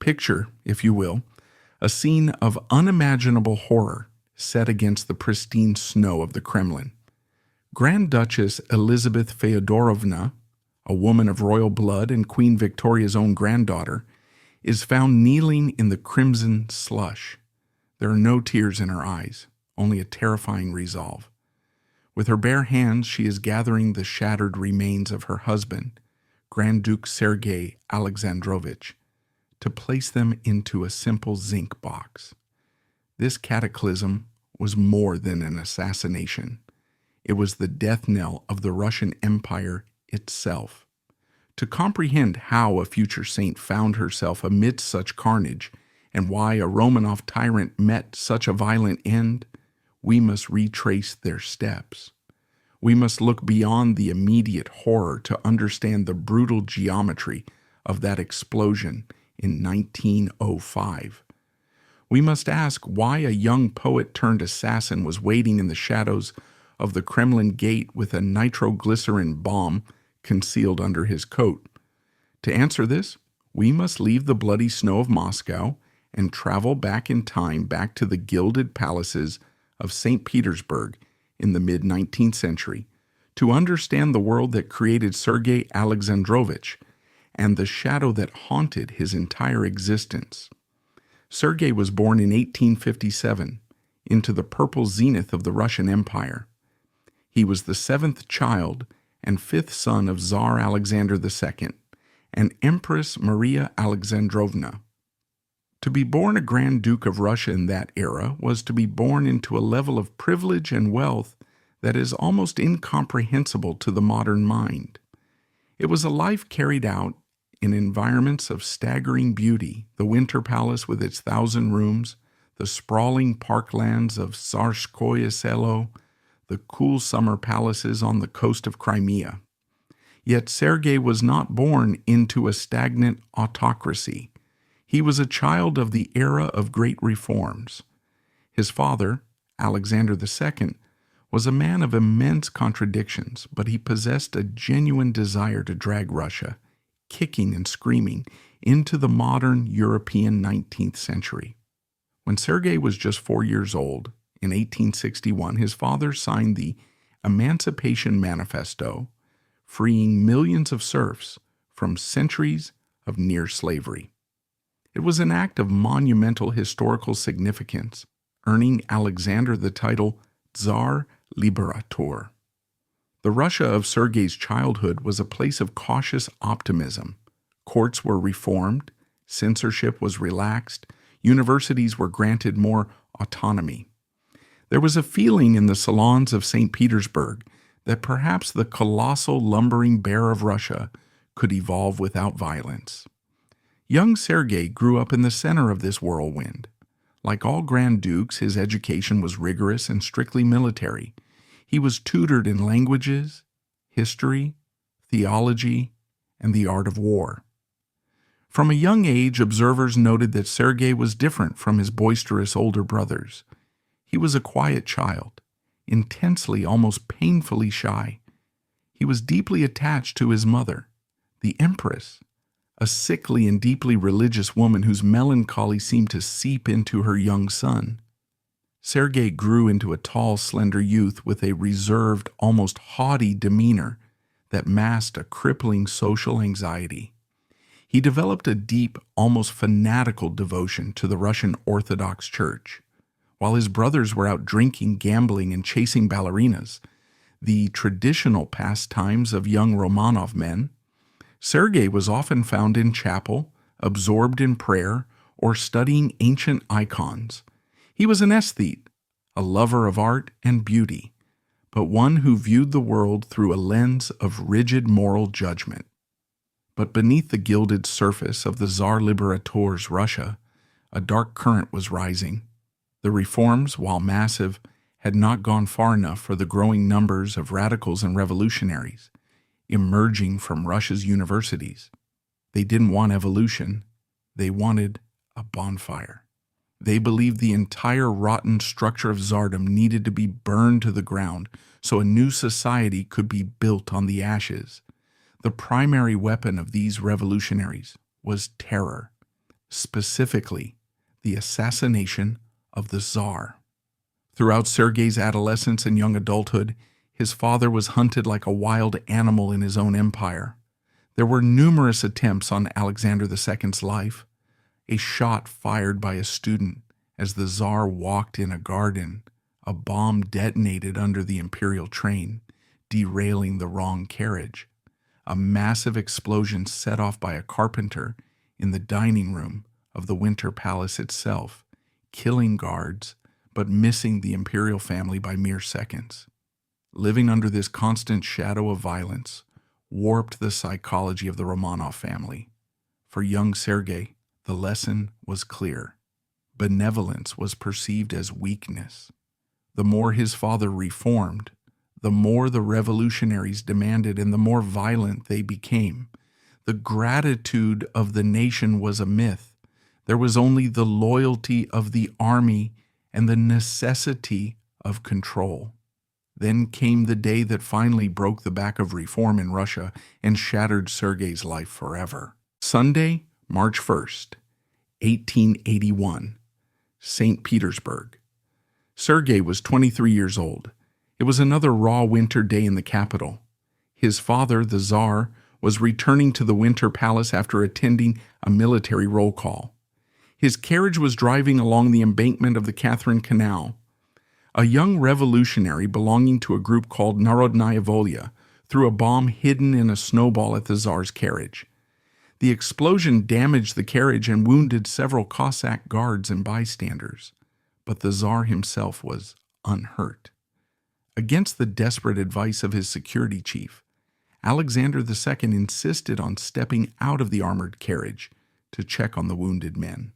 Picture, if you will, a scene of unimaginable horror set against the pristine snow of the Kremlin. Grand Duchess Elizabeth Feodorovna, a woman of royal blood and Queen Victoria's own granddaughter, is found kneeling in the crimson slush. There are no tears in her eyes, only a terrifying resolve. With her bare hands, she is gathering the shattered remains of her husband, Grand Duke Sergei Alexandrovich, to place them into a simple zinc box. This cataclysm was more than an assassination. It was the death knell of the Russian Empire itself. To comprehend how a future saint found herself amidst such carnage and why a Romanov tyrant met such a violent end, we must retrace their steps. We must look beyond the immediate horror to understand the brutal geometry of that explosion in 1905. We must ask why a young poet-turned-assassin was waiting in the shadows of the Kremlin gate with a nitroglycerin bomb concealed under his coat. To answer this, we must leave the bloody snow of Moscow and travel back in time, back to the gilded palaces of St. Petersburg in the mid-19th century, to understand the world that created Sergei Alexandrovich and the shadow that haunted his entire existence. Sergei was born in 1857 into the purple zenith of the Russian Empire. He was the seventh child and fifth son of Tsar Alexander II and Empress Maria Alexandrovna. To be born a Grand Duke of Russia in that era was to be born into a level of privilege and wealth that is almost incomprehensible to the modern mind. It was a life carried out in environments of staggering beauty, the Winter Palace with its 1,000 rooms, the sprawling parklands of Tsarskoye Selo, the cool summer palaces on the coast of Crimea. Yet Sergei was not born into a stagnant autocracy. He was a child of the era of great reforms. His father, Alexander II, was a man of immense contradictions, but he possessed a genuine desire to drag Russia, kicking and screaming, into the modern European 19th century. When Sergei was just 4 years old, in 1861, his father signed the Emancipation Manifesto, freeing millions of serfs from centuries of near slavery. It was an act of monumental historical significance, earning Alexander the title Tsar Liberator. The Russia of Sergei's childhood was a place of cautious optimism. Courts were reformed, censorship was relaxed, universities were granted more autonomy. There was a feeling in the salons of St. Petersburg that perhaps the colossal lumbering bear of Russia could evolve without violence. Young Sergei grew up in the center of this whirlwind. Like all Grand Dukes, his education was rigorous and strictly military. He was tutored in languages, history, theology, and the art of war. From a young age, observers noted that Sergei was different from his boisterous older brothers. He was a quiet child, intensely, almost painfully shy. He was deeply attached to his mother, the Empress, a sickly and deeply religious woman whose melancholy seemed to seep into her young son. Sergei grew into a tall, slender youth with a reserved, almost haughty demeanor that masked a crippling social anxiety. He developed a deep, almost fanatical devotion to the Russian Orthodox Church. While his brothers were out drinking, gambling, and chasing ballerinas, the traditional pastimes of young Romanov men, Sergei was often found in chapel, absorbed in prayer, or studying ancient icons. He was an aesthete, a lover of art and beauty, but one who viewed the world through a lens of rigid moral judgment. But beneath the gilded surface of the Tsar Liberator's Russia, a dark current was rising. The reforms, while massive, had not gone far enough for the growing numbers of radicals and revolutionaries emerging from Russia's universities. They didn't want evolution. They wanted a bonfire. They believed the entire rotten structure of Tsardom needed to be burned to the ground so a new society could be built on the ashes. The primary weapon of these revolutionaries was terror. specifically the assassination of the Tsar. Throughout Sergei's adolescence and young adulthood, his father was hunted like a wild animal in his own empire. There were numerous attempts on Alexander II's life. A shot fired by a student as the Tsar walked in a garden. A bomb detonated under the imperial train, derailing the wrong carriage. A massive explosion set off by a carpenter in the dining room of the Winter Palace itself, killing guards but missing the imperial family by mere seconds. Living under this constant shadow of violence warped the psychology of the Romanov family. For young Sergei, the lesson was clear. Benevolence was perceived as weakness. The more his father reformed, the more the revolutionaries demanded and the more violent they became. The gratitude of the nation was a myth. There was only the loyalty of the army and the necessity of control. Then came the day that finally broke the back of reform in Russia and shattered Sergei's life forever. Sunday, March 1st, 1881, St. Petersburg. Sergei was 23 years old. It was another raw winter day in the capital. His father, the Tsar, was returning to the Winter Palace after attending a military roll call. His carriage was driving along the embankment of the Catherine Canal. A young revolutionary belonging to a group called Narodnaya Volya threw a bomb hidden in a snowball at the Tsar's carriage. The explosion damaged the carriage and wounded several Cossack guards and bystanders, but the Tsar himself was unhurt. Against the desperate advice of his security chief, Alexander II insisted on stepping out of the armored carriage to check on the wounded men.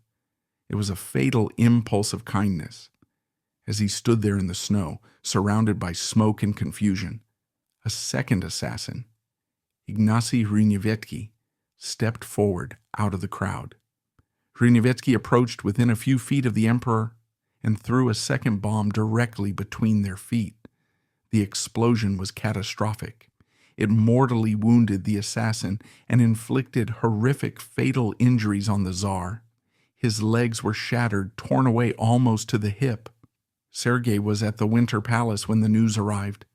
It was a fatal impulse of kindness. As he stood there in the snow, surrounded by smoke and confusion, a second assassin, Ignacy Hrunevetsky, stepped forward out of the crowd. Hrunevetsky approached within a few feet of the emperor and threw a second bomb directly between their feet. The explosion was catastrophic. It mortally wounded the assassin and inflicted horrific fatal injuries on the Tsar. His legs were shattered, torn away almost to the hip. Sergei was at the Winter Palace when the news arrived.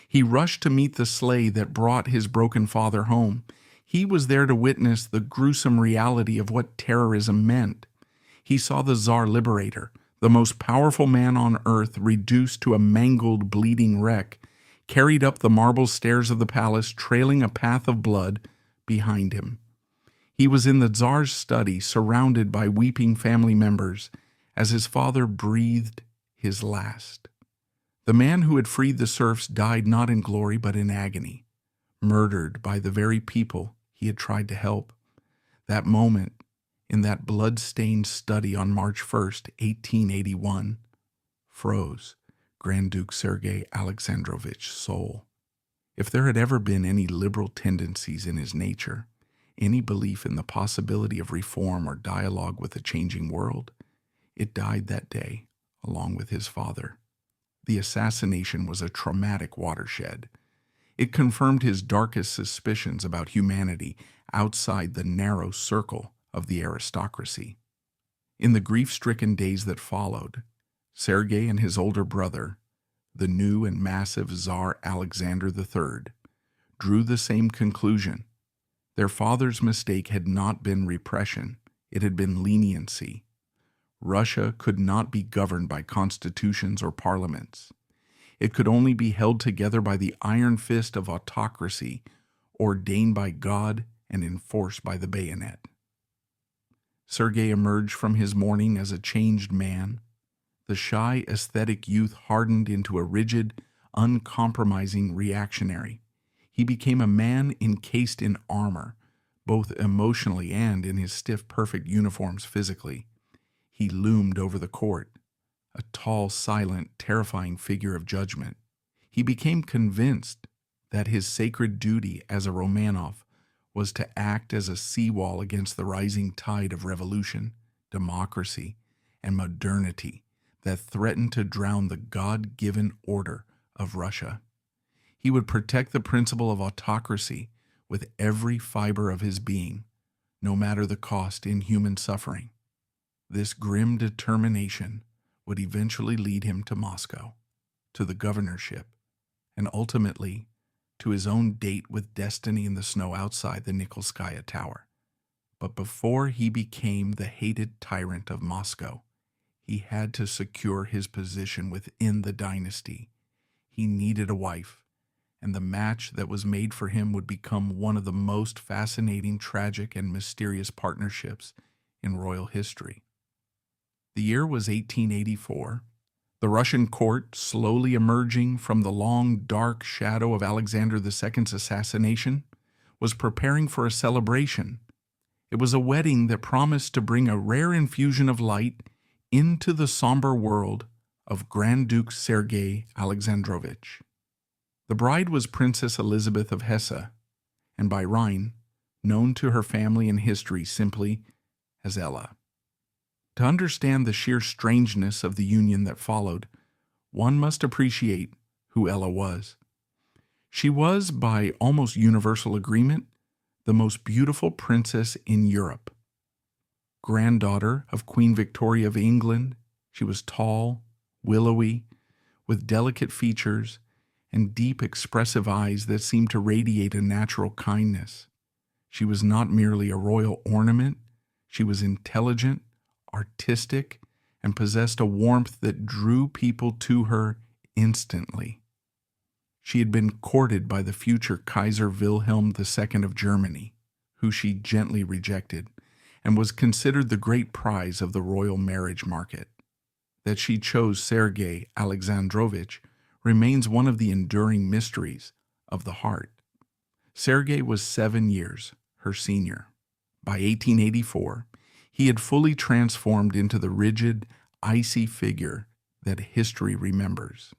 He rushed to meet the sleigh that brought his broken father home. He was there to witness the gruesome reality of what terrorism meant. He saw the Tsar Liberator, the most powerful man on earth, reduced to a mangled, bleeding wreck, carried up the marble stairs of the palace, trailing a path of blood behind him. He was in the Tsar's study, surrounded by weeping family members, as his father breathed his last. The man who had freed the serfs died not in glory but in agony, murdered by the very people he had tried to help. That moment, in that blood-stained study on March 1st, 1881, froze Grand Duke Sergei Alexandrovich's soul. If there had ever been any liberal tendencies in his nature, any belief in the possibility of reform or dialogue with a changing world, it died that day, along with his father. The assassination was a traumatic watershed. It confirmed his darkest suspicions about humanity outside the narrow circle of the aristocracy. In the grief-stricken days that followed, Sergei and his older brother, the new and massive Tsar Alexander III, drew the same conclusion. Their father's mistake had not been repression, it had been leniency. Russia could not be governed by constitutions or parliaments. It could only be held together by the iron fist of autocracy, ordained by God and enforced by the bayonet. Sergei emerged from his mourning as a changed man. The shy, aesthetic youth hardened into a rigid, uncompromising reactionary. He became a man encased in armor, both emotionally and in his stiff, perfect uniforms physically. He loomed over the court, a tall, silent, terrifying figure of judgment. He became convinced that his sacred duty as a Romanov was to act as a seawall against the rising tide of revolution, democracy, and modernity that threatened to drown the God-given order of Russia. He would protect the principle of autocracy with every fiber of his being, no matter the cost in human suffering. This grim determination would eventually lead him to Moscow, to the governorship, and ultimately to his own date with destiny in the snow outside the Nikolskaya Tower. But before he became the hated tyrant of Moscow, he had to secure his position within the dynasty. He needed a wife, and the match that was made for him would become one of the most fascinating, tragic, and mysterious partnerships in royal history. The year was 1884. The Russian court, slowly emerging from the long, dark shadow of Alexander II's assassination, was preparing for a celebration. It was a wedding that promised to bring a rare infusion of light into the somber world of Grand Duke Sergei Alexandrovich. The bride was Princess Elizabeth of Hesse, and by Rhine, known to her family and history simply as Ella. To understand the sheer strangeness of the union that followed, one must appreciate who Ella was. She was, by almost universal agreement, the most beautiful princess in Europe. Granddaughter of Queen Victoria of England, she was tall, willowy, with delicate features and deep expressive eyes that seemed to radiate a natural kindness. She was not merely a royal ornament, she was intelligent, artistic, and possessed a warmth that drew people to her instantly. She had been courted by the future Kaiser Wilhelm II of Germany, who she gently rejected, and was considered the great prize of the royal marriage market. That she chose Sergei Alexandrovich remains one of the enduring mysteries of the heart. Sergei was 7 years her senior. By 1884, he had fully transformed into the rigid, icy figure that history remembers.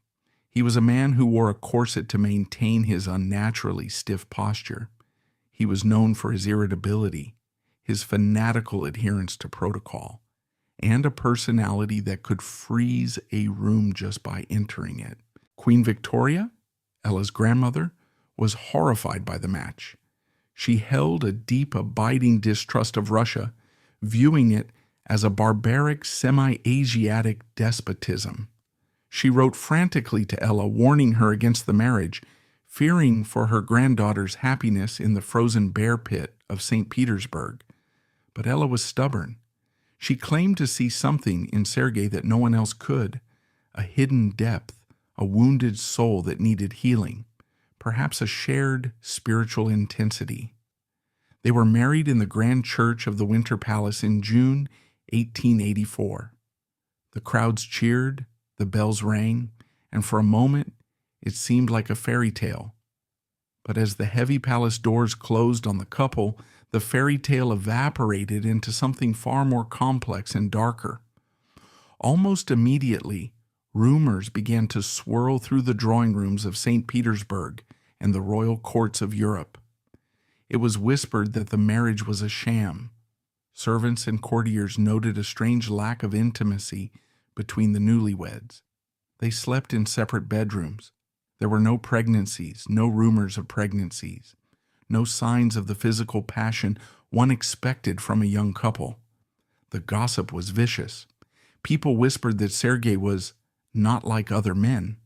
He was a man who wore a corset to maintain his unnaturally stiff posture. He was known for his irritability, his fanatical adherence to protocol, and a personality that could freeze a room just by entering it. Queen Victoria, Ella's grandmother, was horrified by the match. She held a deep, abiding distrust of Russia, viewing it as a barbaric, semi-Asiatic despotism. She wrote frantically to Ella, warning her against the marriage, fearing for her granddaughter's happiness in the frozen bear pit of St. Petersburg. But Ella was stubborn. She claimed to see something in Sergei that no one else could, a hidden depth, a wounded soul that needed healing, perhaps a shared spiritual intensity. They were married in the Grand Church of the Winter Palace in June 1884. The crowds cheered, the bells rang, and for a moment it seemed like a fairy tale. But as the heavy palace doors closed on the couple, the fairy tale evaporated into something far more complex and darker. Almost immediately, rumors began to swirl through the drawing rooms of St. Petersburg and the royal courts of Europe. It was whispered that the marriage was a sham. Servants and courtiers noted a strange lack of intimacy between the newlyweds. They slept in separate bedrooms. There were no pregnancies, no rumors of pregnancies, no signs of the physical passion one expected from a young couple. The gossip was vicious. People whispered that Sergei was not like other men.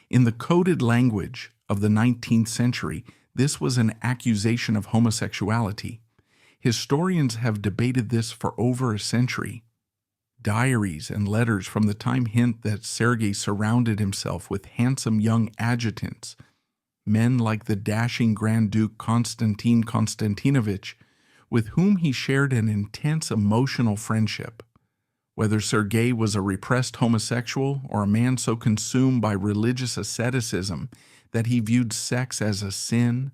In the coded language of the 19th century, this was an accusation of homosexuality. Historians have debated this for over a century. Diaries and letters from the time hint that Sergei surrounded himself with handsome young adjutants, men like the dashing Grand Duke Konstantin Konstantinovich, with whom he shared an intense emotional friendship. Whether Sergei was a repressed homosexual or a man so consumed by religious asceticism that he viewed sex as a sin,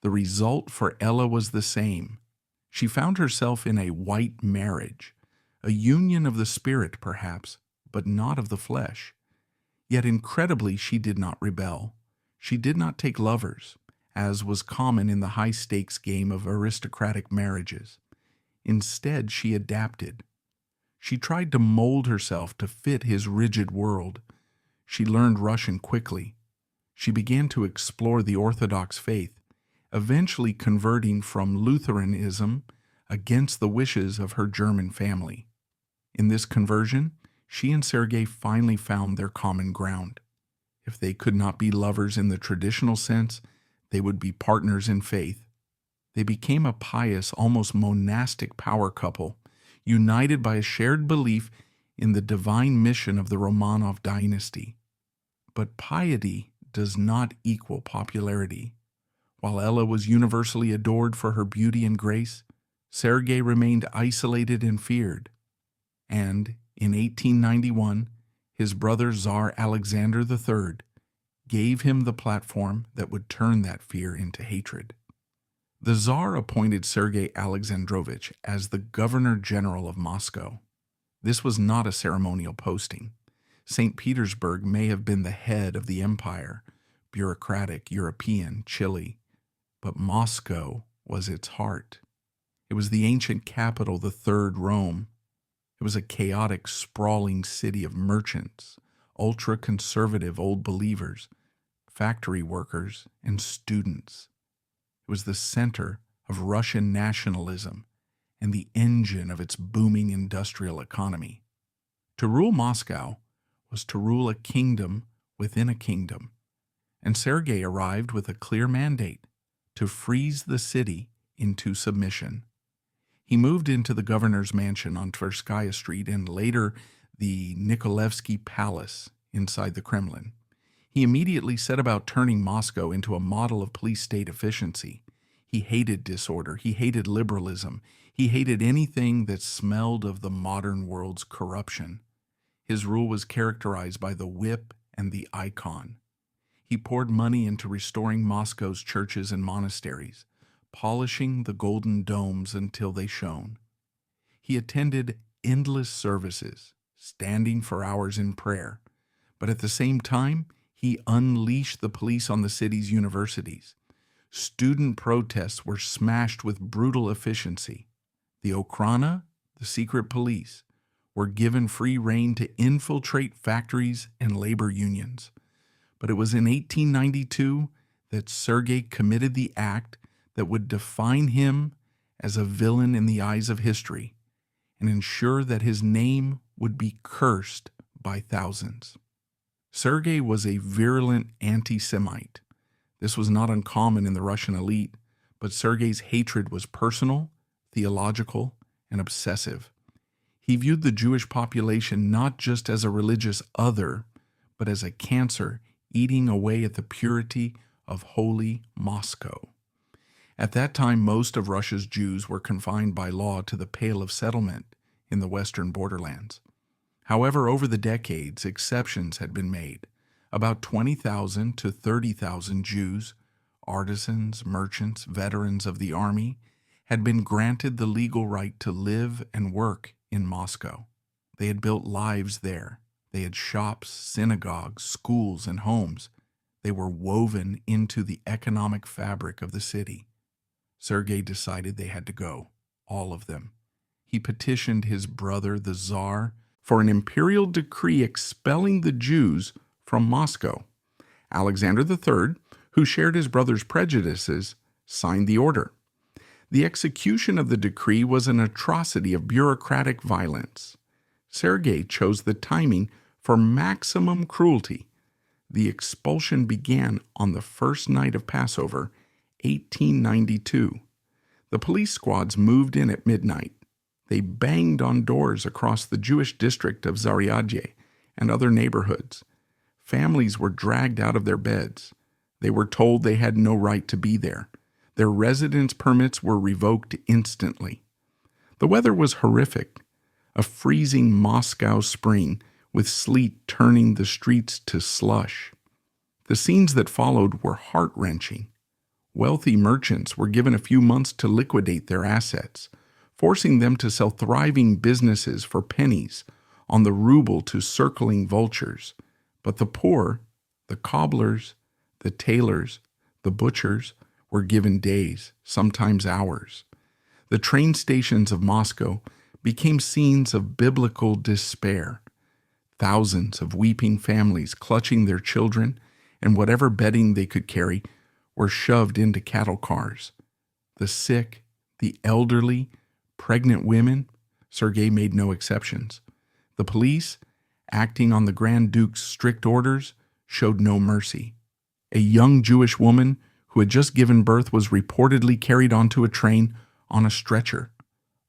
the result for Ella was the same. She found herself in a white marriage, a union of the spirit perhaps, but not of the flesh. Yet incredibly she did not rebel. She did not take lovers, as was common in the high-stakes game of aristocratic marriages. Instead, she adapted. She tried to mold herself to fit his rigid world. She learned Russian quickly. She began to explore the Orthodox faith, eventually converting from Lutheranism against the wishes of her German family. In this conversion, she and Sergei finally found their common ground. If they could not be lovers in the traditional sense, they would be partners in faith. They became a pious, almost monastic power couple, united by a shared belief in the divine mission of the Romanov dynasty. But piety does not equal popularity. While Ella was universally adored for her beauty and grace, Sergei remained isolated and feared. And in 1891, his brother Tsar Alexander III gave him the platform that would turn that fear into hatred. The Tsar appointed Sergei Alexandrovich as the Governor-General of Moscow. This was not a ceremonial posting. St. Petersburg may have been the head of the empire, bureaucratic, European, chilly, but Moscow was its heart. It was the ancient capital, the Third Rome. It was a chaotic, sprawling city of merchants, ultra-conservative old believers, factory workers, and students. It was the center of Russian nationalism and the engine of its booming industrial economy. To rule Moscow was to rule a kingdom within a kingdom, and Sergei arrived with a clear mandate to freeze the city into submission. He moved into the governor's mansion on Tverskaya Street and later the Nikolaevsky Palace inside the Kremlin. He immediately set about turning Moscow into a model of police state efficiency. He hated disorder. He hated liberalism. He hated anything that smelled of the modern world's corruption. His rule was characterized by the whip and the icon. He poured money into restoring Moscow's churches and monasteries, polishing the golden domes until they shone. He attended endless services, standing for hours in prayer, but at the same time, he unleashed the police on the city's universities. Student protests were smashed with brutal efficiency. The Okhrana, the secret police, were given free rein to infiltrate factories and labor unions. But it was in 1892 that Sergei committed the act that would define him as a villain in the eyes of history and ensure that his name would be cursed by thousands. Sergei was a virulent anti-Semite. This was not uncommon in the Russian elite, but Sergei's hatred was personal, theological, and obsessive. He viewed the Jewish population not just as a religious other, but as a cancer eating away at the purity of holy Moscow. At that time, most of Russia's Jews were confined by law to the Pale of Settlement in the western borderlands. However, over the decades, exceptions had been made. About 20,000 to 30,000 Jews, artisans, merchants, veterans of the army, had been granted the legal right to live and work in Moscow. They had built lives there. They had shops, synagogues, schools, and homes. They were woven into the economic fabric of the city. Sergei decided they had to go, all of them. He petitioned his brother, the Tsar, for an imperial decree expelling the Jews from Moscow. Alexander III, who shared his brother's prejudices, signed the order. The execution of the decree was an atrocity of bureaucratic violence. Sergei chose the timing for maximum cruelty. The expulsion began on the first night of Passover, 1892. The police squads moved in at midnight. They banged on doors across the Jewish district of Zaryadye and other neighborhoods. Families were dragged out of their beds. They were told they had no right to be there. Their residence permits were revoked instantly. The weather was horrific, a freezing Moscow spring with sleet turning the streets to slush. The scenes that followed were heart-wrenching. Wealthy merchants were given a few months to liquidate their assets, forcing them to sell thriving businesses for pennies on the ruble to circling vultures. But the poor, the cobblers, the tailors, the butchers, were given days, sometimes hours. The train stations of Moscow became scenes of biblical despair. Thousands of weeping families clutching their children and whatever bedding they could carry were shoved into cattle cars. The sick, the elderly, pregnant women, Sergei made no exceptions, The police, acting on the Grand Duke's strict orders, showed no mercy. A young Jewish woman who had just given birth was reportedly carried onto a train on a stretcher,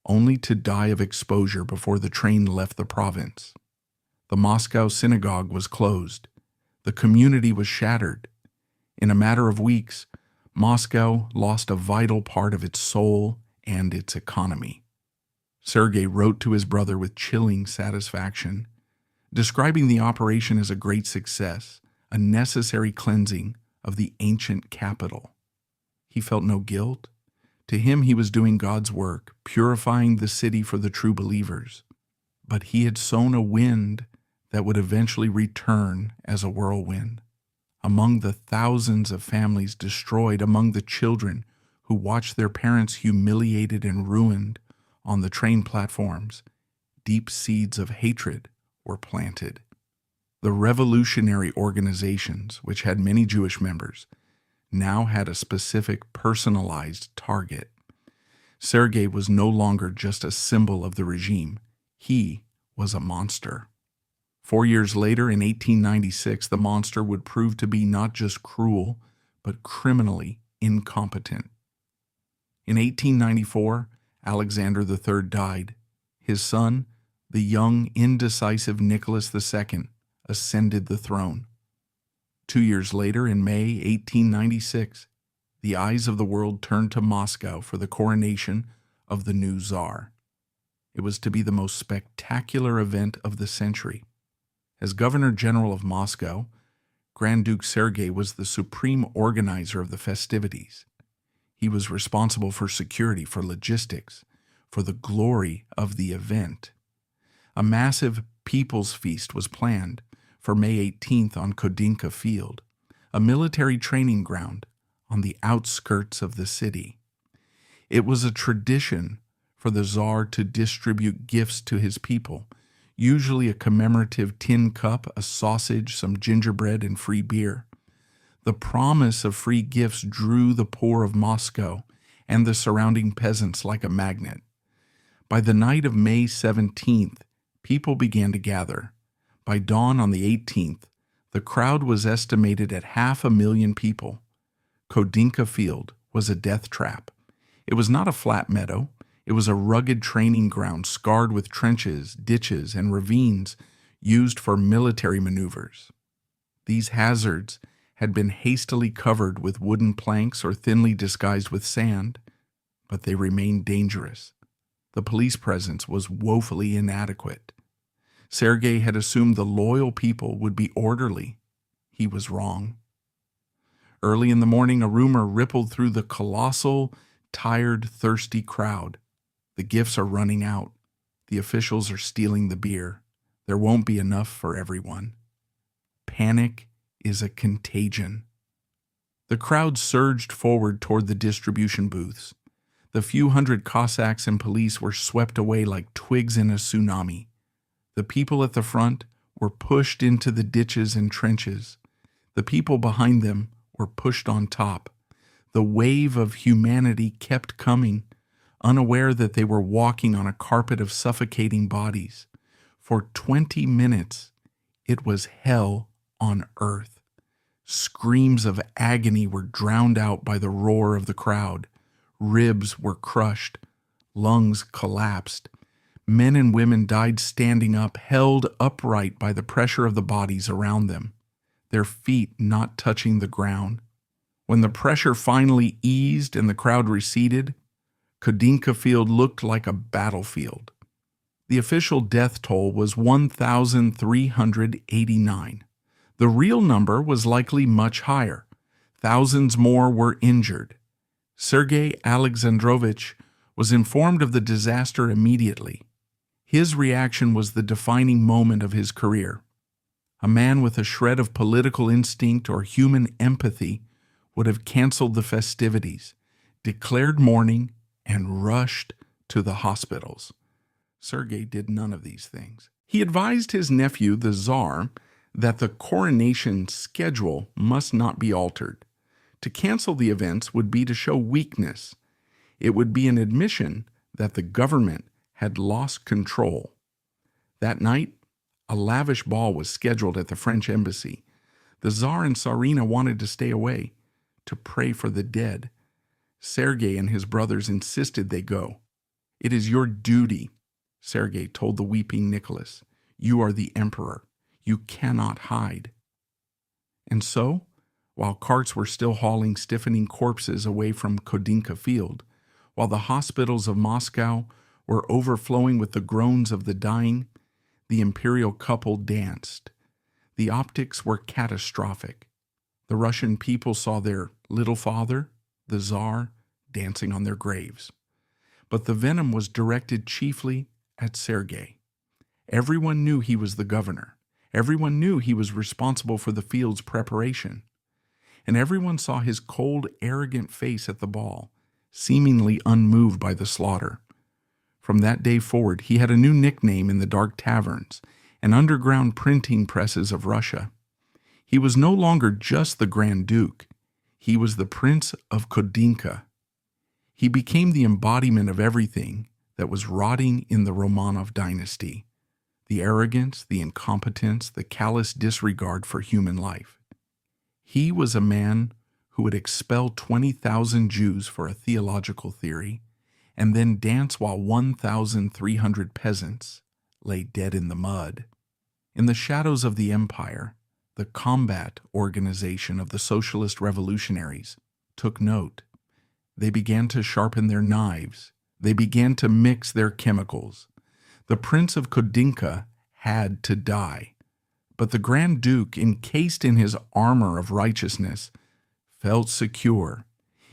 only to die of exposure before the train left the province. The Moscow synagogue was closed. The community was shattered. In a matter of weeks, Moscow lost a vital part of its soul and its economy. Sergei wrote to his brother with chilling satisfaction, describing the operation as a great success, a necessary cleansing of the ancient capital. He felt no guilt. To him, he was doing God's work, purifying the city for the true believers. But he had sown a wind that would eventually return as a whirlwind. Among the thousands of families destroyed, among the children who watched their parents humiliated and ruined on the train platforms, deep seeds of hatred were planted. The revolutionary organizations, which had many Jewish members, now had a specific personalized target. Sergei was no longer just a symbol of the regime. He was a monster. 4 years later, in 1896, the monster would prove to be not just cruel, but criminally incompetent. In 1894, Alexander III died. His son, the young, indecisive Nicholas II, ascended the throne. 2 years later, in May 1896, the eyes of the world turned to Moscow for the coronation of the new Tsar. It was to be the most spectacular event of the century. As Governor General of Moscow, Grand Duke Sergei was the supreme organizer of the festivities. He was responsible for security, for logistics, for the glory of the event. A massive people's feast was planned for May 18th on Kodinka Field, a military training ground on the outskirts of the city. It was a tradition for the Tsar to distribute gifts to his people, usually a commemorative tin cup, a sausage, some gingerbread, and free beer. The promise of free gifts drew the poor of Moscow and the surrounding peasants like a magnet. By the night of May 17th, people began to gather. By dawn on the 18th, the crowd was estimated at 500,000 people. Kodinka Field was a death trap. It was not a flat meadow. It was a rugged training ground scarred with trenches, ditches, and ravines used for military maneuvers. These hazards had been hastily covered with wooden planks or thinly disguised with sand, but they remained dangerous. The police presence was woefully inadequate. Sergei had assumed the loyal people would be orderly. He was wrong. Early in the morning, a rumor rippled through the colossal, tired, thirsty crowd. The gifts are running out. The officials are stealing the beer. There won't be enough for everyone. Panic is a contagion. The crowd surged forward toward the distribution booths. The few hundred Cossacks and police were swept away like twigs in a tsunami. The people at the front were pushed into the ditches and trenches. The people behind them were pushed on top. The wave of humanity kept coming, unaware that they were walking on a carpet of suffocating bodies. For 20 minutes, it was hell on earth. Screams of agony were drowned out by the roar of the crowd. Ribs were crushed. Lungs collapsed. Men and women died standing up, held upright by the pressure of the bodies around them, their feet not touching the ground. When the pressure finally eased and the crowd receded, Kodinka Field looked like a battlefield. The official death toll was 1,389. The real number was likely much higher. Thousands more were injured. Sergei Alexandrovich was informed of the disaster immediately. His reaction was the defining moment of his career. A man with a shred of political instinct or human empathy would have canceled the festivities, declared mourning, and rushed to the hospitals. Sergei did none of these things. He advised his nephew, the Tsar, that the coronation schedule must not be altered. To cancel the events would be to show weakness. It would be an admission that the government had lost control. That night, A lavish ball was scheduled at the French embassy. The Tsar and Tsarina wanted to stay away, to pray for the dead. Sergei and his brothers insisted they go. "It is your duty," Sergei told the weeping Nicholas. "You are the emperor. You cannot hide." And so, while carts were still hauling stiffening corpses away from Kodinka field, while the hospitals of Moscow were overflowing with the groans of the dying, the imperial couple danced. The optics were catastrophic. The Russian people saw their little father, the Tsar, dancing on their graves. But the venom was directed chiefly at Sergei. Everyone knew he was the governor. Everyone knew he was responsible for the field's preparation. And everyone saw his cold, arrogant face at the ball, seemingly unmoved by the slaughter. From that day forward, he had a new nickname in the dark taverns and underground printing presses of Russia. He was no longer just the Grand Duke. He was the Prince of Kodinka. He became the embodiment of everything that was rotting in the Romanov dynasty: the arrogance, the incompetence, the callous disregard for human life. He was a man who would expel 20,000 Jews for a theological theory and then dance while 1,300 peasants lay dead in the mud. In the shadows of the empire, the combat organization of the socialist revolutionaries took note. They began to sharpen their knives. They began to mix their chemicals. The Prince of Kodinka had to die, but the Grand Duke, encased in his armor of righteousness, felt secure.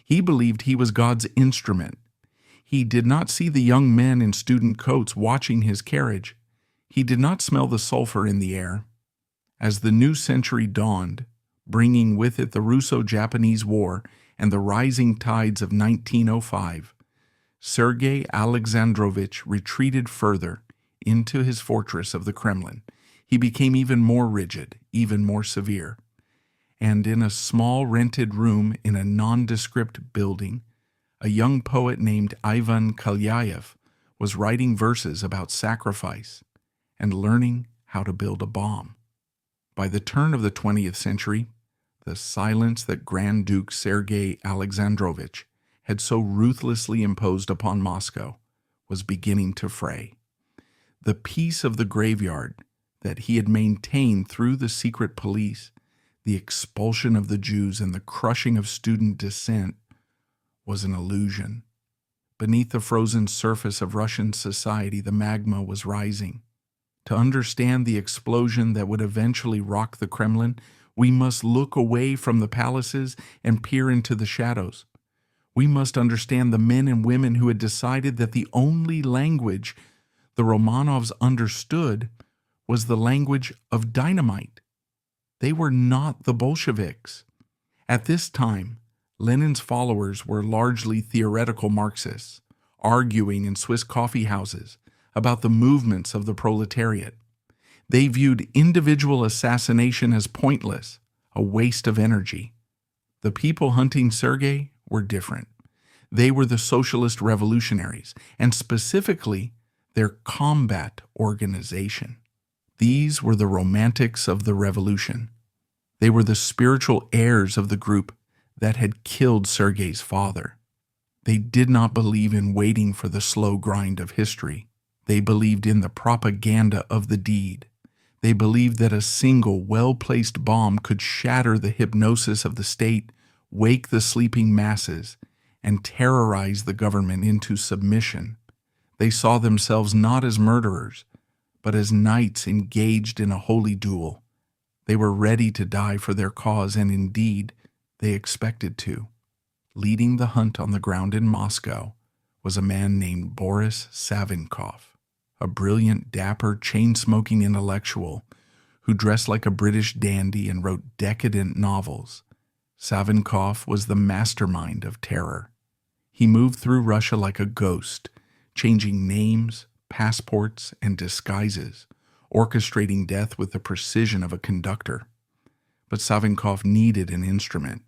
He believed he was God's instrument. He did not see the young men in student coats watching his carriage. He did not smell the sulfur in the air. As the new century dawned, bringing with it the Russo-Japanese War and the rising tides of 1905, Sergei Alexandrovich retreated further into his fortress of the Kremlin. He became even more rigid, even more severe. And in a small rented room in a nondescript building, a young poet named Ivan Kalyaev was writing verses about sacrifice and learning how to build a bomb. By the turn of the 20th century, the silence that Grand Duke Sergei Alexandrovich had so ruthlessly imposed upon Moscow was beginning to fray. The peace of the graveyard that he had maintained through the secret police, the expulsion of the Jews, and the crushing of student dissent was an illusion. Beneath the frozen surface of Russian society, the magma was rising. To understand the explosion that would eventually rock the Kremlin, we must look away from the palaces and peer into the shadows. We must understand the men and women who had decided that the only language the Romanovs understood was the language of dynamite. They were not the Bolsheviks. At this time, Lenin's followers were largely theoretical Marxists, arguing in Swiss coffee houses about the movements of the proletariat. They viewed individual assassination as pointless, a waste of energy. The people hunting Sergei were different. They were the socialist revolutionaries, and specifically their combat organization. These were the romantics of the revolution. They were the spiritual heirs of the group that had killed Sergei's father. They did not believe in waiting for the slow grind of history. They believed in the propaganda of the deed. They believed that a single well-placed bomb could shatter the hypnosis of the state, wake the sleeping masses, and terrorize the government into submission. They saw themselves not as murderers, but as knights engaged in a holy duel. They were ready to die for their cause, and indeed, they expected to. Leading the hunt on the ground in Moscow was a man named Boris Savinkov, a brilliant, dapper, chain-smoking intellectual who dressed like a British dandy and wrote decadent novels. Savinkov was the mastermind of terror. He moved through Russia like a ghost, changing names, passports, and disguises, orchestrating death with the precision of a conductor. But Savinkov needed an instrument.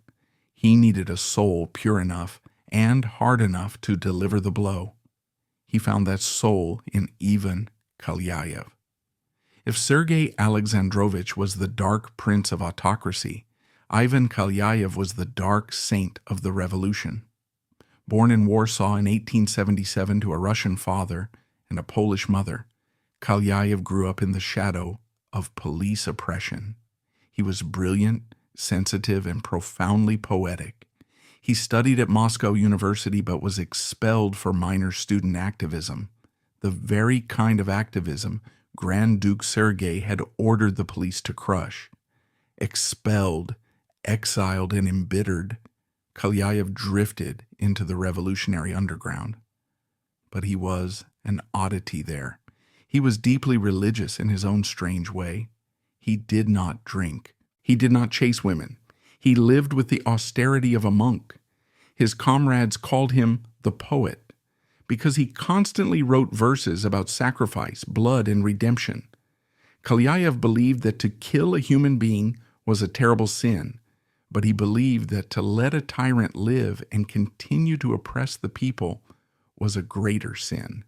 He needed a soul pure enough and hard enough to deliver the blow. He found that soul in Ivan Kalyaev. If Sergei Alexandrovich was the dark prince of autocracy, Ivan Kalyaev was the dark saint of the revolution. Born in Warsaw in 1877 to a Russian father and a Polish mother, Kalyaev grew up in the shadow of police oppression. He was brilliant, sensitive, and profoundly poetic. He studied at Moscow University but was expelled for minor student activism, the very kind of activism Grand Duke Sergei had ordered the police to crush. Expelled, exiled, and embittered, Kalyaev drifted into the revolutionary underground. But he was an oddity there. He was deeply religious in his own strange way. He did not drink. He did not chase women. He lived with the austerity of a monk. His comrades called him the poet because he constantly wrote verses about sacrifice, blood, and redemption. Kalyaev believed that to kill a human being was a terrible sin, but he believed that to let a tyrant live and continue to oppress the people was a greater sin.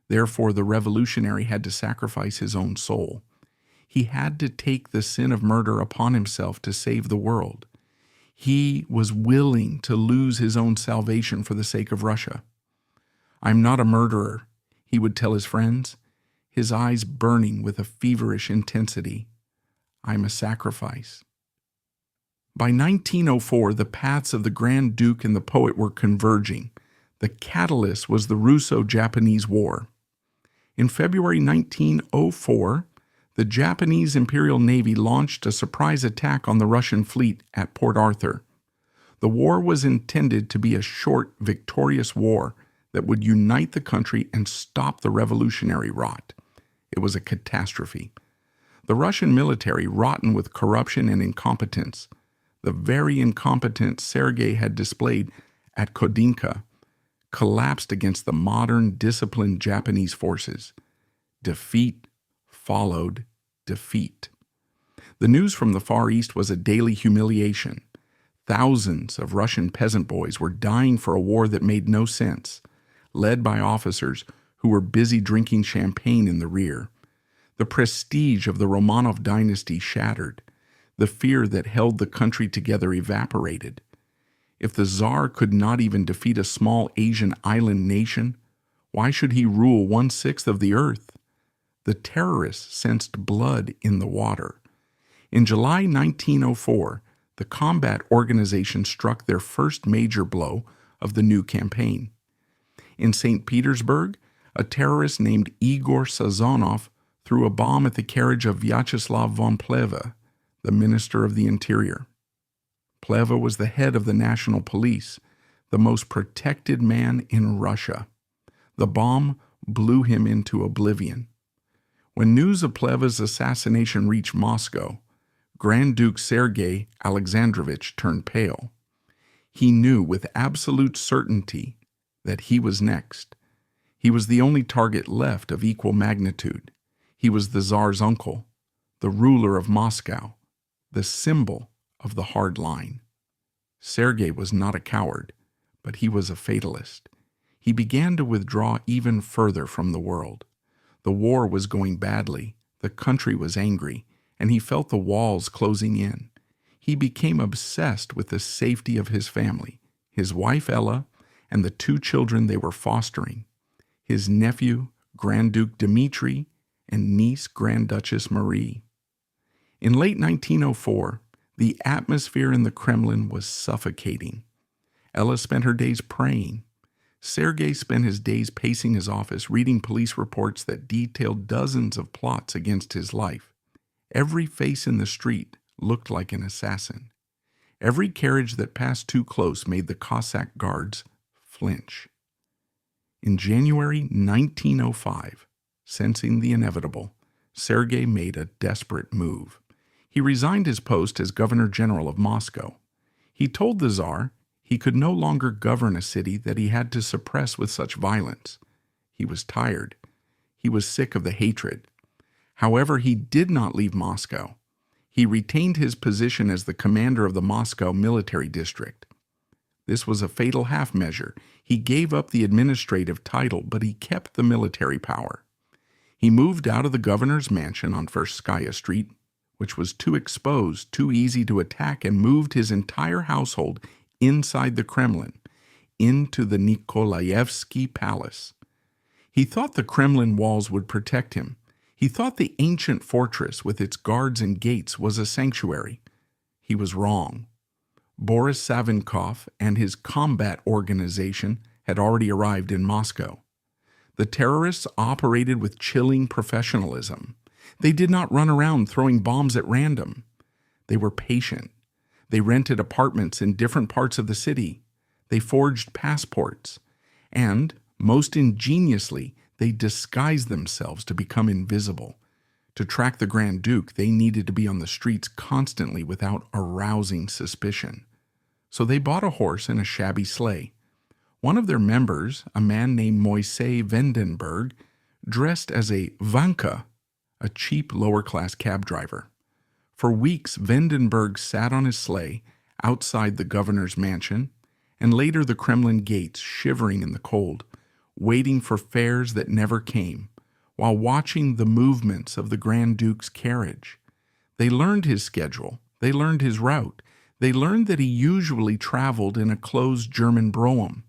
Therefore, the revolutionary had to sacrifice his own soul. He had to take the sin of murder upon himself to save the world. He was willing to lose his own salvation for the sake of Russia. "I'm not a murderer," he would tell his friends, his eyes burning with a feverish intensity. "I'm a sacrifice." By 1904, the paths of the Grand Duke and the poet were converging. The catalyst was the Russo-Japanese War. In February 1904, the Japanese Imperial Navy launched a surprise attack on the Russian fleet at Port Arthur. The war was intended to be a short, victorious war that would unite the country and stop the revolutionary rot. It was a catastrophe. The Russian military, rotten with corruption and incompetence, the very incompetence Sergei had displayed at Kodinka, collapsed against the modern, disciplined Japanese forces. Defeat followed defeat. The news from the Far East was a daily humiliation. Thousands of Russian peasant boys were dying for a war that made no sense, led by officers who were busy drinking champagne in the rear. The prestige of the Romanov dynasty shattered. The fear that held the country together evaporated. If the Tsar could not even defeat a small Asian island nation, why should he rule 1/6 of the earth? The terrorists sensed blood in the water. In July 1904, the combat organization struck their first major blow of the new campaign. In St. Petersburg, a terrorist named Igor Sazonov threw a bomb at the carriage of Vyacheslav von Plehve, the Minister of the Interior. Plehve was the head of the national police, the most protected man in Russia. The bomb blew him into oblivion. When news of Plehve's assassination reached Moscow, Grand Duke Sergei Alexandrovich turned pale. He knew with absolute certainty that he was next. He was the only target left of equal magnitude. He was the Tsar's uncle, the ruler of Moscow, the symbol of the hard line. Sergei was not a coward, but he was a fatalist. He began to withdraw even further from the world. The war was going badly, the country was angry, and he felt the walls closing in. He became obsessed with the safety of his family, his wife Ella, and the 2 children they were fostering, his nephew, Grand Duke Dmitri, and niece, Grand Duchess Marie. In late 1904, the atmosphere in the Kremlin was suffocating. Ella spent her days praying. Sergei spent his days pacing his office, reading police reports that detailed dozens of plots against his life. Every face in the street looked like an assassin. Every carriage that passed too close made the Cossack guards flinch. In January 1905, sensing the inevitable, Sergei made a desperate move. He resigned his post as Governor General of Moscow. He told the Tsar he could no longer govern a city that he had to suppress with such violence. He was tired. He was sick of the hatred. However, he did not leave Moscow. He retained his position as the commander of the Moscow military district. This was a fatal half-measure. He gave up the administrative title, but he kept the military power. He moved out of the governor's mansion on Tverskaya Street, which was too exposed, too easy to attack, and moved his entire household inside the Kremlin, into the Nikolaevsky Palace. He thought the Kremlin walls would protect him. He thought the ancient fortress with its guards and gates was a sanctuary. He was wrong. Boris Savinkov and his combat organization had already arrived in Moscow. The terrorists operated with chilling professionalism. They did not run around throwing bombs at random. They were patient. They rented apartments in different parts of the city. They forged passports. And, most ingeniously, they disguised themselves to become invisible. To track the Grand Duke, they needed to be on the streets constantly without arousing suspicion. So they bought a horse and a shabby sleigh. One of their members, a man named Moisey Vandenberg, dressed as a vanka, a cheap lower-class cab driver. For weeks, Vandenberg sat on his sleigh outside the governor's mansion, and later the Kremlin gates, shivering in the cold, waiting for fares that never came, while watching the movements of the Grand Duke's carriage. They learned his schedule. They learned his route. They learned that he usually traveled in a closed German brougham.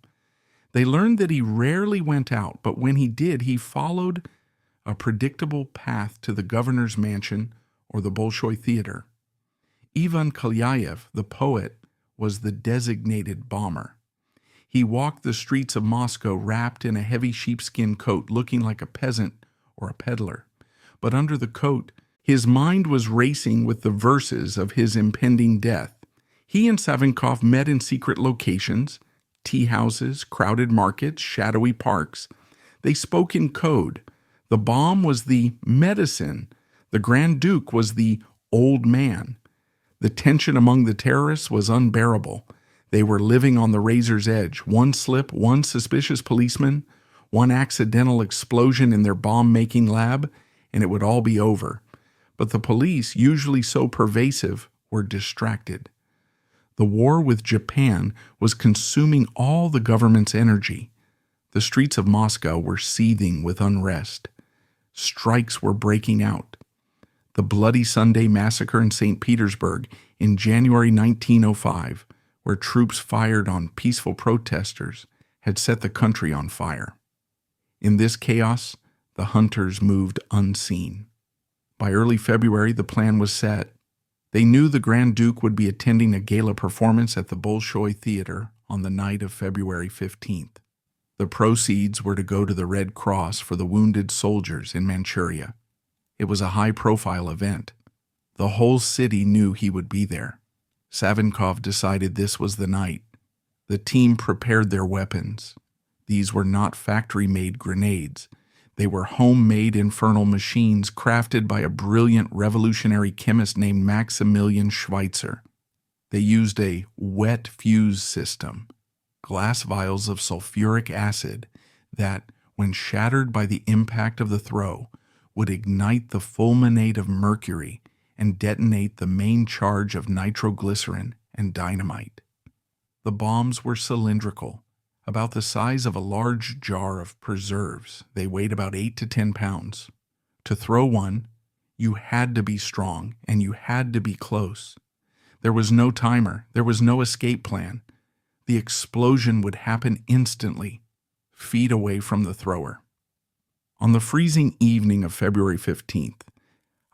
They learned that he rarely went out, but when he did, he followed a predictable path to the governor's mansion or the Bolshoi Theater. Ivan Kalyaev, the poet, was the designated bomber. He walked the streets of Moscow wrapped in a heavy sheepskin coat, looking like a peasant or a peddler. But under the coat, his mind was racing with the verses of his impending death. He and Savinkov met in secret locations, tea houses, crowded markets, shadowy parks. They spoke in code. The bomb was the medicine. The Grand Duke was the old man. The tension among the terrorists was unbearable. They were living on the razor's edge. One slip, one suspicious policeman, one accidental explosion in their bomb-making lab, and it would all be over. But the police, usually so pervasive, were distracted. The war with Japan was consuming all the government's energy. The streets of Moscow were seething with unrest. Strikes were breaking out. The Bloody Sunday massacre in St. Petersburg in January 1905, where troops fired on peaceful protesters, had set the country on fire. In this chaos, the hunters moved unseen. By early February, the plan was set. They knew the Grand Duke would be attending a gala performance at the Bolshoi Theater on the night of February 15th. The proceeds were to go to the Red Cross for the wounded soldiers in Manchuria. It was a high-profile event. The whole city knew he would be there. Savinkov decided this was the night. The team prepared their weapons. These were not factory-made grenades. They were homemade infernal machines crafted by a brilliant revolutionary chemist named Maximilian Schweitzer. They used a wet fuse system, glass vials of sulfuric acid that, when shattered by the impact of the throw, would ignite the fulminate of mercury and detonate the main charge of nitroglycerin and dynamite. The bombs were cylindrical, about the size of a large jar of preserves. They weighed about 8 to 10 pounds. To throw one, you had to be strong and you had to be close. There was no timer. There was no escape plan. The explosion would happen instantly, feet away from the thrower. On the freezing evening of February 15th,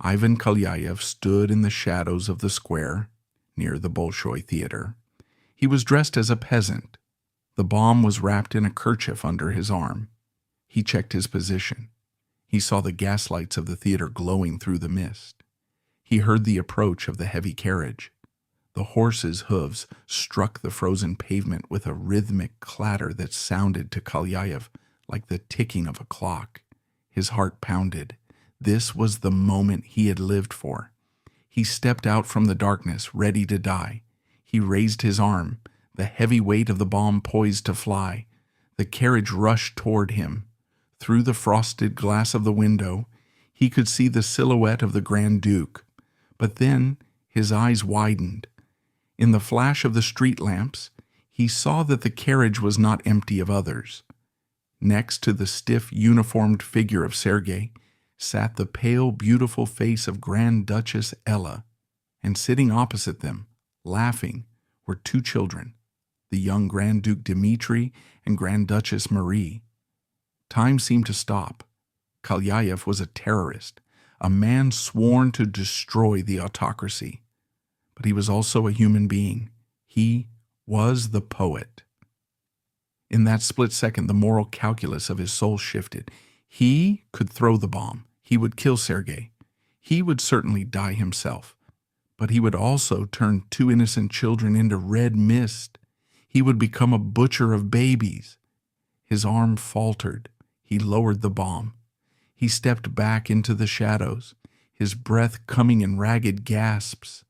Ivan Kalyaev stood in the shadows of the square near the Bolshoi Theater. He was dressed as a peasant. The bomb was wrapped in a kerchief under his arm. He checked his position. He saw the gaslights of the theater glowing through the mist. He heard the approach of the heavy carriage. The horse's hooves struck the frozen pavement with a rhythmic clatter that sounded to Kalyaev like the ticking of a clock. His heart pounded. This was the moment he had lived for. He stepped out from the darkness, ready to die. He raised his arm, the heavy weight of the bomb poised to fly. The carriage rushed toward him. Through the frosted glass of the window, he could see the silhouette of the Grand Duke. But then his eyes widened. In the flash of the street lamps, he saw that the carriage was not empty of others. Next to the stiff, uniformed figure of Sergei, sat the pale, beautiful face of Grand Duchess Ella, and sitting opposite them, laughing, were two children, the young Grand Duke Dmitri and Grand Duchess Marie. Time seemed to stop. Kalyaev was a terrorist, a man sworn to destroy the autocracy. But he was also a human being. He was the poet. In that split second, the moral calculus of his soul shifted. He could throw the bomb. He would kill Sergei. He would certainly die himself. But he would also turn two innocent children into red mist. He would become a butcher of babies. His arm faltered. He lowered the bomb. He stepped back into the shadows, his breath coming in ragged gasps.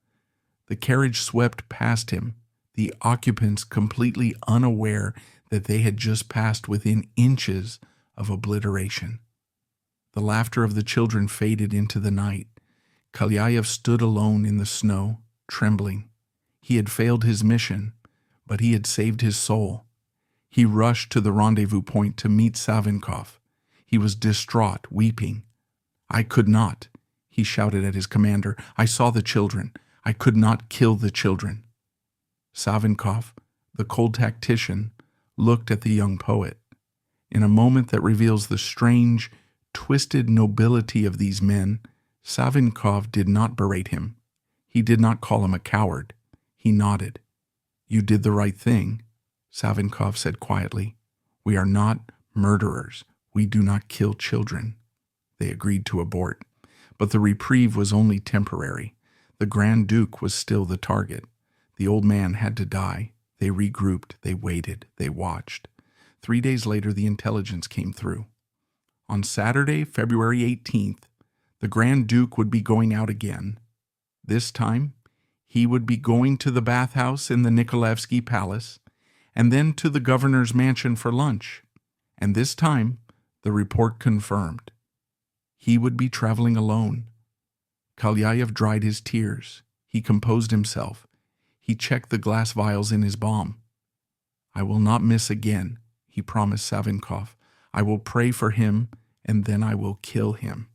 The carriage swept past him, the occupants completely unaware that they had just passed within inches of obliteration. The laughter of the children faded into the night. Kalyaev stood alone in the snow, trembling. He had failed his mission, but he had saved his soul. He rushed to the rendezvous point to meet Savinkov. He was distraught, weeping. "I could not," he shouted at his commander. "I saw the children. I could not kill the children." Savinkov, the cold tactician, looked at the young poet. In a moment that reveals the strange, twisted nobility of these men, Savinkov did not berate him. He did not call him a coward. He nodded. "You did the right thing," Savinkov said quietly. "We are not murderers. We do not kill children." They agreed to abort. But the reprieve was only temporary. The Grand Duke was still the target. The old man had to die. They regrouped. They waited. They watched. 3 days later, the intelligence came through. On Saturday, February 18th, the Grand Duke would be going out again. This time, he would be going to the bathhouse in the Nikolaevsky Palace, and then to the governor's mansion for lunch. And this time, the report confirmed. He would be traveling alone. Kalyaev dried his tears. He composed himself. He checked the glass vials in his bomb. "I will not miss again," he promised Savinkov. "I will pray for him, and then I will kill him."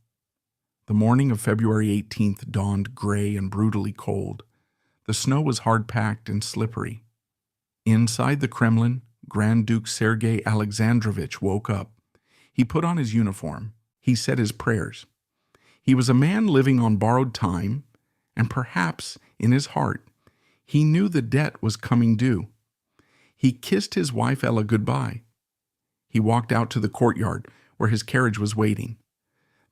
The morning of February 18th dawned gray and brutally cold. The snow was hard-packed and slippery. Inside the Kremlin, Grand Duke Sergei Alexandrovich woke up. He put on his uniform. He said his prayers. He was a man living on borrowed time, and perhaps, in his heart, he knew the debt was coming due. He kissed his wife Ella goodbye. He walked out to the courtyard where his carriage was waiting.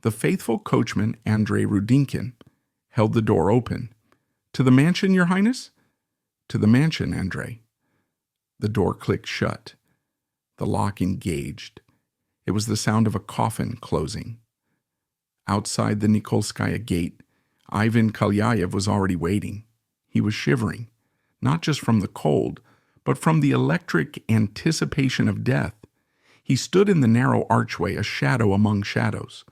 The faithful coachman, Andrei Rudinkin, held the door open. "To the mansion, Your Highness?" "To the mansion, Andrei." The door clicked shut. The lock engaged. It was the sound of a coffin closing. Outside the Nikolskaya gate, Ivan Kalyaev was already waiting. He was shivering, not just from the cold, but from the electric anticipation of death. He stood in the narrow archway, a shadow among shadows.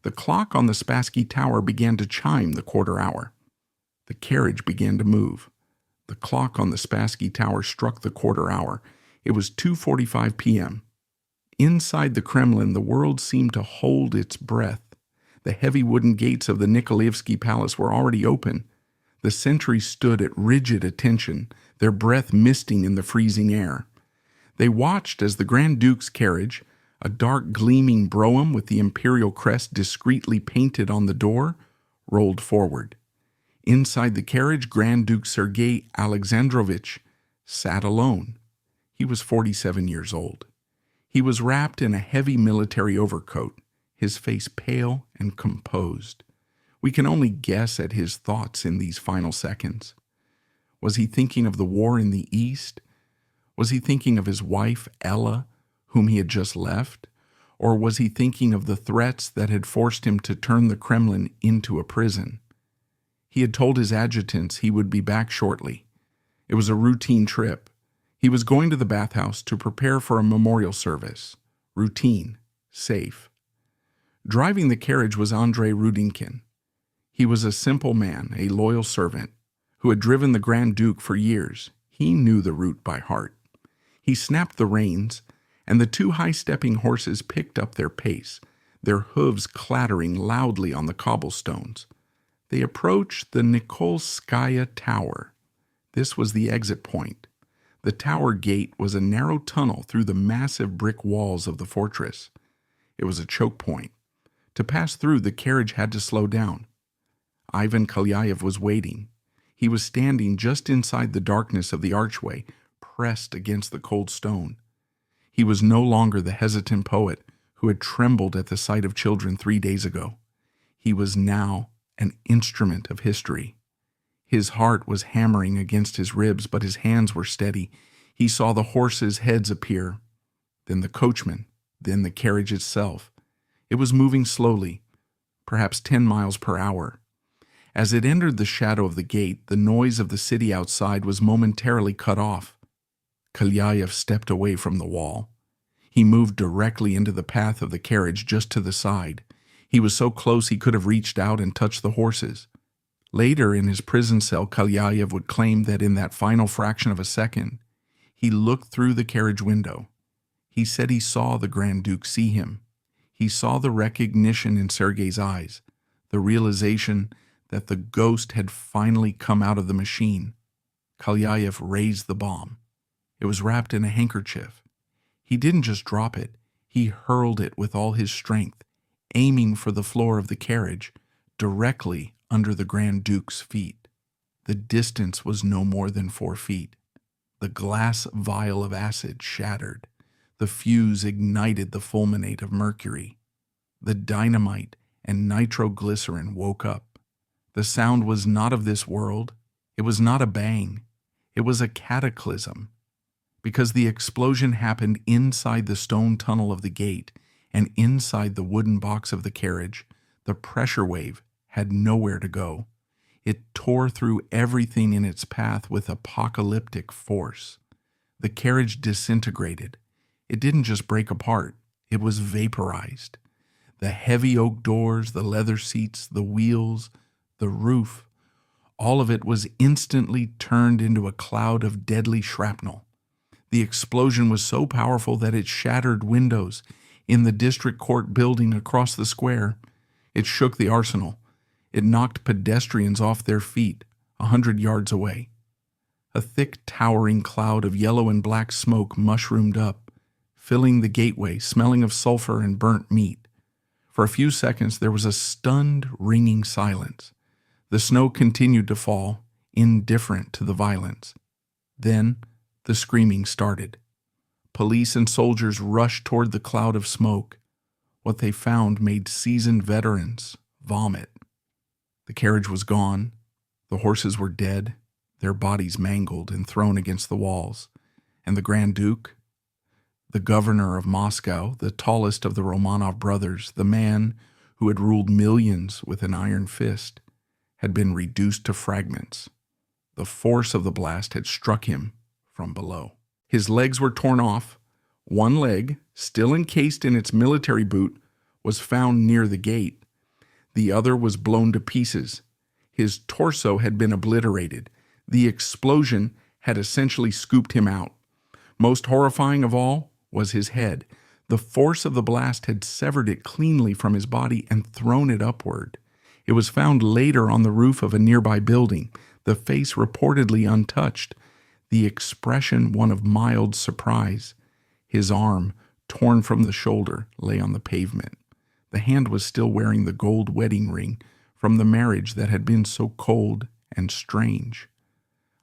The clock on the Spassky Tower began to chime the quarter hour. The carriage began to move. The clock on the Spassky Tower struck the quarter hour. It was 2:45 p.m. Inside the Kremlin, the world seemed to hold its breath. The heavy wooden gates of the Nikolaevsky Palace were already open. The sentries stood at rigid attention, their breath misting in the freezing air. They watched as the Grand Duke's carriage, a dark gleaming brougham with the imperial crest discreetly painted on the door, rolled forward. Inside the carriage, Grand Duke Sergei Alexandrovich sat alone. He was 47 years old. He was wrapped in a heavy military overcoat, his face pale and composed. We can only guess at his thoughts in these final seconds. Was he thinking of the war in the East? Was he thinking of his wife, Ella, whom he had just left? Or was he thinking of the threats that had forced him to turn the Kremlin into a prison? He had told his adjutants he would be back shortly. It was a routine trip. He was going to the bathhouse to prepare for a memorial service. Routine, safe. Driving the carriage was Andrei Rudinkin. He was a simple man, a loyal servant, who had driven the Grand Duke for years. He knew the route by heart. He snapped the reins, and the two high-stepping horses picked up their pace. their hooves clattering loudly on the cobblestones. They approached the Nikolskaya Tower. This was the exit point. The tower gate was a narrow tunnel through the massive brick walls of the fortress. It was a choke point. To pass through, the carriage had to slow down. Ivan Kalyaev was waiting. He was standing just inside the darkness of the archway, pressed against the cold stone. He was no longer the hesitant poet who had trembled at the sight of children 3 days ago. He was now an instrument of history. His heart was hammering against his ribs, but his hands were steady. He saw the horses' heads appear, then the coachman, then the carriage itself. It was moving slowly, perhaps 10 miles per hour. As it entered the shadow of the gate, the noise of the city outside was momentarily cut off. Kalyaev stepped away from the wall. He moved directly into the path of the carriage just to the side. He was so close he could have reached out and touched the horses. Later in his prison cell, Kalyaev would claim that in that final fraction of a second, he looked through the carriage window. He said he saw the Grand Duke see him. He saw the recognition in Sergei's eyes, the realization that the ghost had finally come out of the machine. Kalyaev raised the bomb. It was wrapped in a handkerchief. He didn't just drop it. He hurled it with all his strength, aiming for the floor of the carriage, directly under the Grand Duke's feet. The distance was no more than 4 feet. The glass vial of acid shattered. The fuse ignited the fulminate of mercury. The dynamite and nitroglycerin woke up. The sound was not of this world. It was not a bang. It was a cataclysm. Because the explosion happened inside the stone tunnel of the gate and inside the wooden box of the carriage, the pressure wave had nowhere to go. It tore through everything in its path with apocalyptic force. The carriage disintegrated. It didn't just break apart, it was vaporized. The heavy oak doors, the leather seats, the wheels, the roof, all of it was instantly turned into a cloud of deadly shrapnel. The explosion was so powerful that it shattered windows in the district court building across the square. It shook the arsenal. It knocked pedestrians off their feet 100 yards away. A thick, towering cloud of yellow and black smoke mushroomed up, filling the gateway, smelling of sulfur and burnt meat. For a few seconds there was a stunned, ringing silence. The snow continued to fall, indifferent to the violence. Then the screaming started. Police and soldiers rushed toward the cloud of smoke. What they found made seasoned veterans vomit. The carriage was gone. The horses were dead, their bodies mangled and thrown against the walls. And the Grand Duke, the governor of Moscow, the tallest of the Romanov brothers, the man who had ruled millions with an iron fist, had been reduced to fragments. The force of the blast had struck him from below. His legs were torn off. One leg, still encased in its military boot, was found near the gate. The other was blown to pieces. His torso had been obliterated. The explosion had essentially scooped him out. Most horrifying of all was his head. The force of the blast had severed it cleanly from his body and thrown it upward. It was found later on the roof of a nearby building, the face reportedly untouched, the expression one of mild surprise. His arm, torn from the shoulder, lay on the pavement. The hand was still wearing the gold wedding ring from the marriage that had been so cold and strange.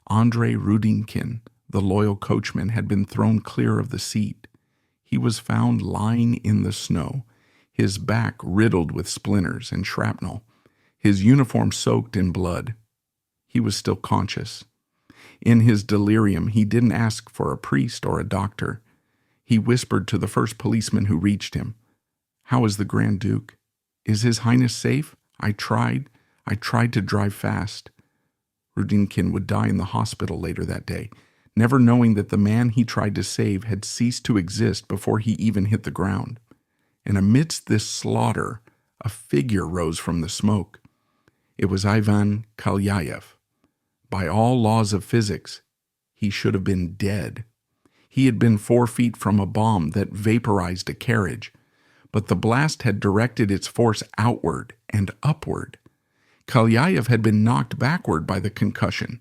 Andrei Rudinkin, the loyal coachman, had been thrown clear of the seat. He was found lying in the snow, his back riddled with splinters and shrapnel, his uniform soaked in blood. He was still conscious. In his delirium, he didn't ask for a priest or a doctor. He whispered to the first policeman who reached him, "How is the Grand Duke? Is His Highness safe? I tried to drive fast." Rudinkin would die in the hospital later that day, never knowing that the man he tried to save had ceased to exist before he even hit the ground. And amidst this slaughter, a figure rose from the smoke. It was Ivan Kalyaev. By all laws of physics, he should have been dead. He had been 4 feet from a bomb that vaporized a carriage. but the blast had directed its force outward and upward. Kalyaev had been knocked backward by the concussion.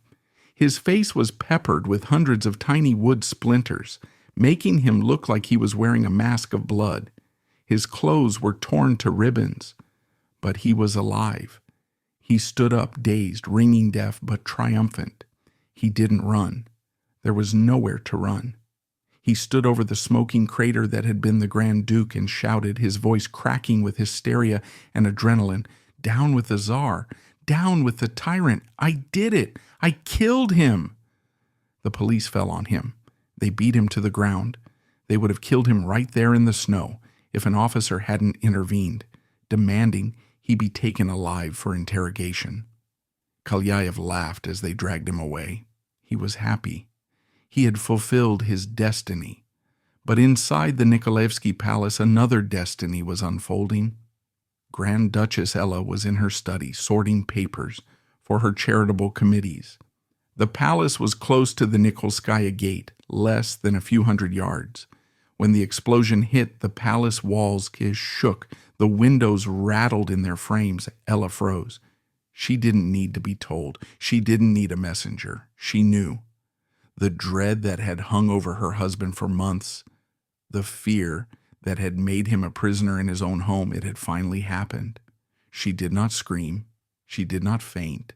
His face was peppered with hundreds of tiny wood splinters, making him look like he was wearing a mask of blood. His clothes were torn to ribbons, but he was alive. He stood up, dazed, ringing deaf, but triumphant. He didn't run. There was nowhere to run. He stood over the smoking crater that had been the Grand Duke and shouted, his voice cracking with hysteria and adrenaline, "Down with the Tsar! Down with the tyrant! I did it! I killed him!" The police fell on him. They beat him to the ground. They would have killed him right there in the snow if an officer hadn't intervened, demanding he be taken alive for interrogation. Kalyaev laughed as they dragged him away. He was happy. He had fulfilled his destiny. But inside the Nikolaevsky Palace, another destiny was unfolding. Grand Duchess Ella was in her study sorting papers for her charitable committees. The palace was close to the Nikolskaya Gate, less than a few hundred yards. When the explosion hit, the palace walls shook. The windows rattled in their frames. Ella froze. She didn't need to be told. She didn't need a messenger. She knew. The dread that had hung over her husband for months, the fear that had made him a prisoner in his own home, it had finally happened. She did not scream. She did not faint.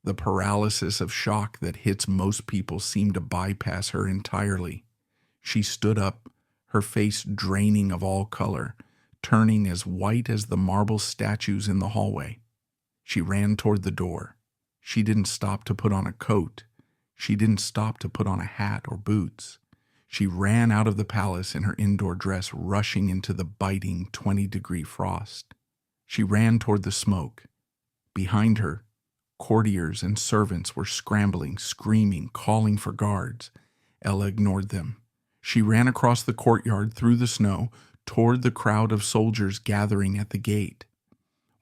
The paralysis of shock that hits most people seemed to bypass her entirely. She stood up, her face draining of all color, turning as white as the marble statues in the hallway. She ran toward the door. She didn't stop to put on a coat. She didn't stop to put on a hat or boots. She ran out of the palace in her indoor dress, rushing into the biting 20-degree frost. She ran toward the smoke. Behind her, courtiers and servants were scrambling, screaming, calling for guards. Ella ignored them. She ran across the courtyard through the snow toward the crowd of soldiers gathering at the gate.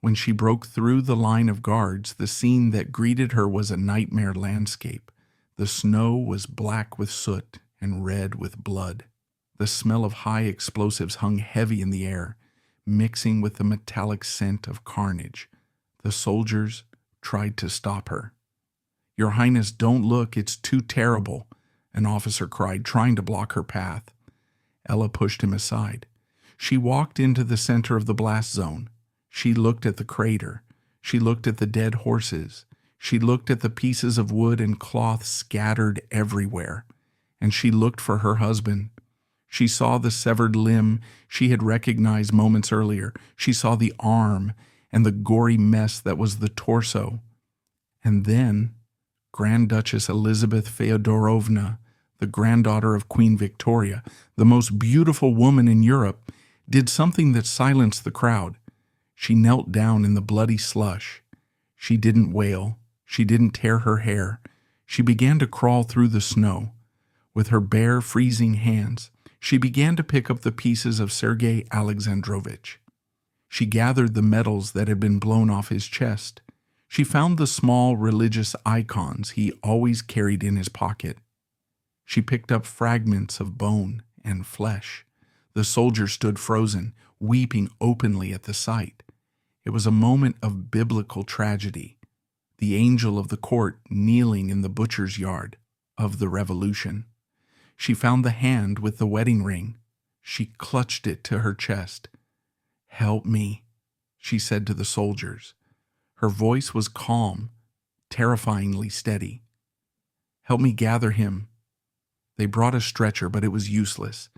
When she broke through the line of guards, the scene that greeted her was a nightmare landscape. The snow was black with soot and red with blood. The smell of high explosives hung heavy in the air, mixing with the metallic scent of carnage. The soldiers tried to stop her. "Your Highness, don't look, it's too terrible," an officer cried, trying to block her path. Ella pushed him aside. She walked into the center of the blast zone. She looked at the crater. She looked at the dead horses. She looked at the pieces of wood and cloth scattered everywhere. And she looked for her husband. She saw the severed limb she had recognized moments earlier. She saw the arm and the gory mess that was the torso. And then Grand Duchess Elizabeth Feodorovna, the granddaughter of Queen Victoria, the most beautiful woman in Europe, did something that silenced the crowd. She knelt down in the bloody slush. She didn't wail. She didn't tear her hair. She began to crawl through the snow. With her bare, freezing hands, she began to pick up the pieces of Sergei Alexandrovich. She gathered the medals that had been blown off his chest. She found the small religious icons he always carried in his pocket. She picked up fragments of bone and flesh. The soldier stood frozen, weeping openly at the sight. It was a moment of biblical tragedy. The angel of the court kneeling in the butcher's yard of the revolution. She found the hand with the wedding ring. She clutched it to her chest. "Help me," she said to the soldiers. Her voice was calm, terrifyingly steady. "Help me gather him." They brought a stretcher, but it was useless.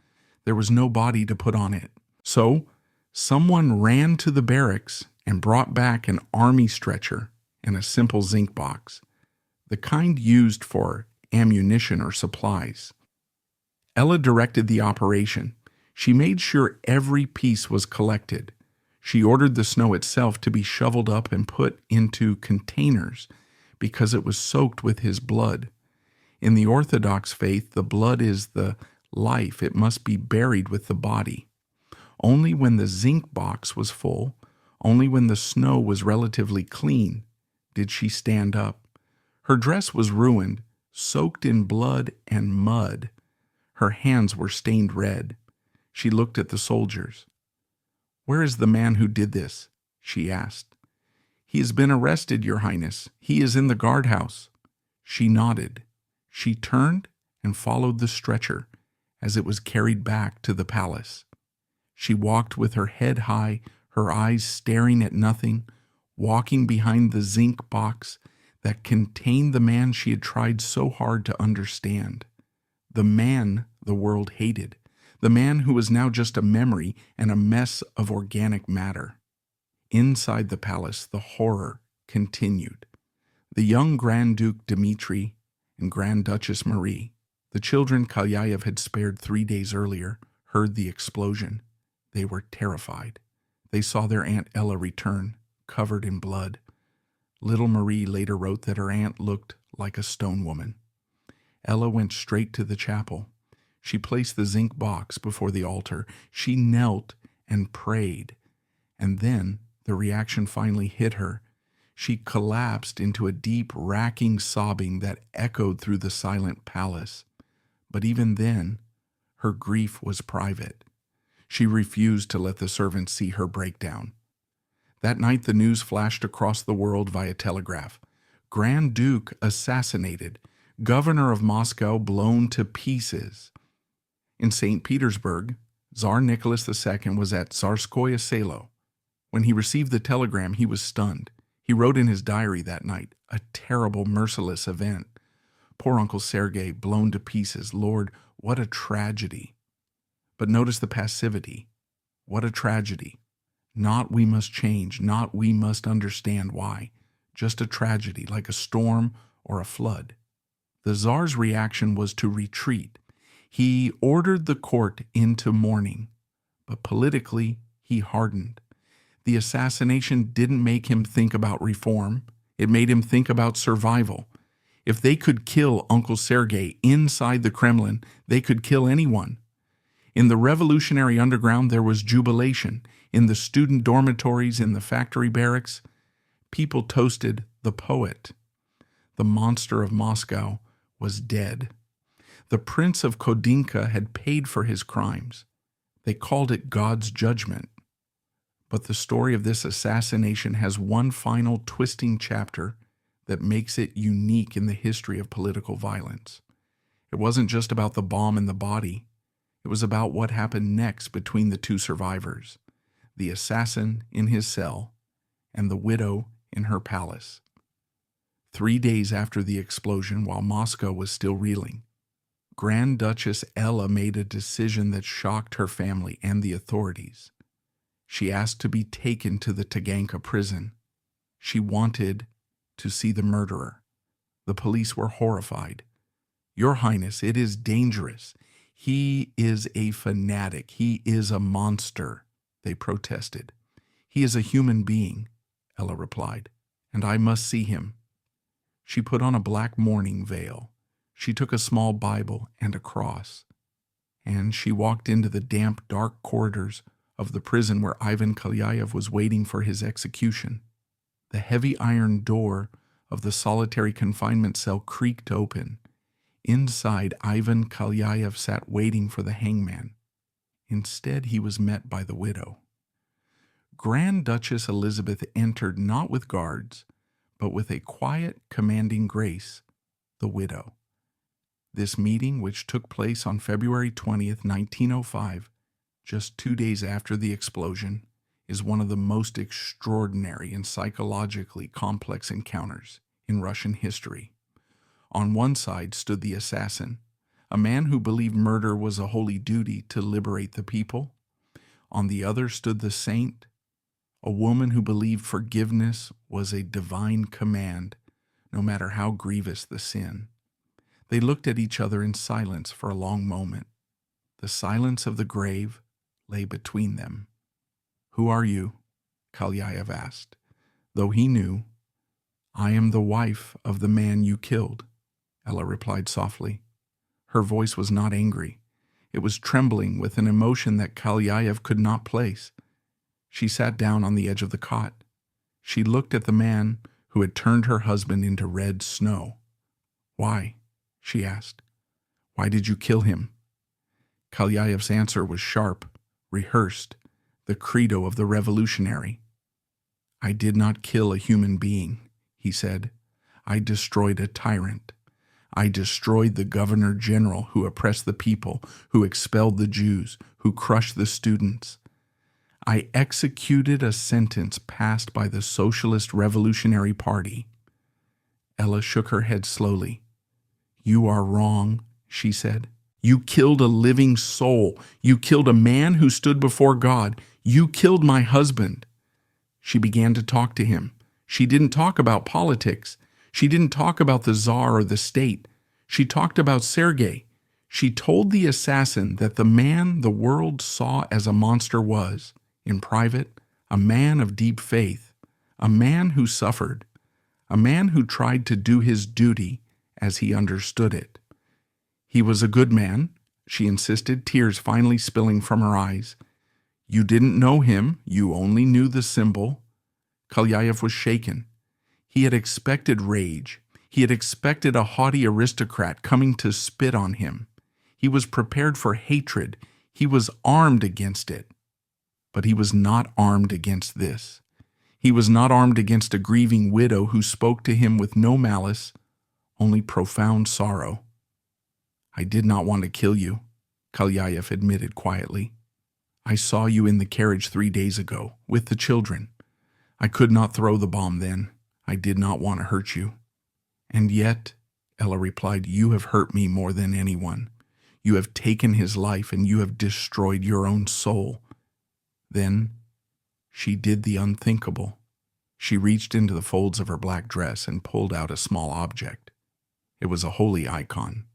There was no body to put on it. So someone ran to the barracks and brought back an army stretcher and a simple zinc box, the kind used for ammunition or supplies. Ella directed the operation. She made sure every piece was collected. She ordered the snow itself to be shoveled up and put into containers because it was soaked with his blood. In the Orthodox faith, the blood is the life. It must be buried with the body. Only when the zinc box was full, only when the snow was relatively clean, did she stand up. Her dress was ruined, soaked in blood and mud. Her hands were stained red. She looked at the soldiers. "Where is the man who did this?" she asked. "He has been arrested, Your Highness. He is in the guardhouse." She nodded. She turned and followed the stretcher as it was carried back to the palace. She walked with her head high, her eyes staring at nothing, walking behind the zinc box that contained the man she had tried so hard to understand. The man the world hated. The man who was now just a memory and a mess of organic matter. Inside the palace, the horror continued. The young Grand Duke Dmitri and Grand Duchess Marie, the children Kalyaev had spared 3 days earlier, heard the explosion. They were terrified. They saw their Aunt Ella return, covered in blood. Little Marie later wrote that her aunt looked like a stone woman. Ella went straight to the chapel. She placed the zinc box before the altar. She knelt and prayed. And then the reaction finally hit her. She collapsed into a deep, racking sobbing that echoed through the silent palace. But even then, her grief was private. She refused to let the servants see her breakdown. That night, the news flashed across the world via telegraph. Grand Duke assassinated. Governor of Moscow blown to pieces. In St. Petersburg, Tsar Nicholas II was at Tsarskoye Selo. When he received the telegram, he was stunned. He wrote in his diary that night, "A terrible, merciless event. Poor Uncle Sergei, blown to pieces. Lord, what a tragedy." But notice the passivity. What a tragedy. Not we must change, not we must understand why. Just a tragedy, like a storm or a flood. The Tsar's reaction was to retreat. He ordered the court into mourning, but politically he hardened. The assassination didn't make him think about reform. It made him think about survival. If they could kill Uncle Sergei inside the Kremlin, they could kill anyone. In the revolutionary underground, there was jubilation. In the student dormitories, in the factory barracks, people toasted the poet. The monster of Moscow was dead. The prince of Kodinka had paid for his crimes. They called it God's judgment. But the story of this assassination has one final twisting chapter that makes it unique in the history of political violence. It wasn't just about the bomb and the body. It was about what happened next between the two survivors, the assassin in his cell and the widow in her palace. 3 days after the explosion, while Moscow was still reeling, Grand Duchess Ella made a decision that shocked her family and the authorities. She asked to be taken to the Taganka prison. She wanted to see the murderer. The police were horrified. "Your Highness, it is dangerous. He is a fanatic. He is a monster," they protested. "He is a human being," Ella replied, "and I must see him." She put on a black mourning veil. She took a small Bible and a cross, and she walked into the damp, dark corridors of the prison where Ivan Kalyaev was waiting for his execution. The heavy iron door of the solitary confinement cell creaked open. Inside, Ivan Kalyaev sat waiting for the hangman. Instead, he was met by the widow. Grand Duchess Elizabeth entered not with guards, but with a quiet, commanding grace, the widow. This meeting, which took place on February 20th, 1905, just 2 days after the explosion, is one of the most extraordinary and psychologically complex encounters in Russian history. On one side stood the assassin, a man who believed murder was a holy duty to liberate the people. On the other stood the saint, a woman who believed forgiveness was a divine command, no matter how grievous the sin. They looked at each other in silence for a long moment. The silence of the grave lay between them. "Who are you?" Kalyaev asked. Though he knew, "I am the wife of the man you killed," Ella replied softly. Her voice was not angry. It was trembling with an emotion that Kalyaev could not place. She sat down on the edge of the cot. She looked at the man who had turned her husband into red snow. "Why?" she asked. "Why did you kill him?" Kalyaev's answer was sharp, rehearsed. the credo of the revolutionary. "I did not kill a human being," he said. "I destroyed a tyrant. I destroyed the governor-general who oppressed the people, who expelled the Jews, who crushed the students. I executed a sentence passed by the Socialist Revolutionary Party." Ella shook her head slowly. "You are wrong," she said. "You killed a living soul. You killed a man who stood before God. You killed my husband." She began to talk to him. She didn't talk about politics. She didn't talk about the Tsar or the state. She talked about Sergei. She told the assassin that the man the world saw as a monster was, in private, a man of deep faith, a man who suffered, a man who tried to do his duty as he understood it. He was a good man, she insisted, tears finally spilling from her eyes. "You didn't know him, you only knew the symbol." Kalyaev was shaken. He had expected rage. He had expected a haughty aristocrat coming to spit on him. He was prepared for hatred. He was armed against it. But he was not armed against this. He was not armed against a grieving widow who spoke to him with no malice, only profound sorrow. "I did not want to kill you," Kalyaev admitted quietly. "I saw you in the carriage 3 days ago, with the children. I could not throw the bomb then. I did not want to hurt you." "And yet," Ella replied, "you have hurt me more than anyone. You have taken his life and you have destroyed your own soul." Then she did the unthinkable. She reached into the folds of her black dress and pulled out a small object. It was a holy icon.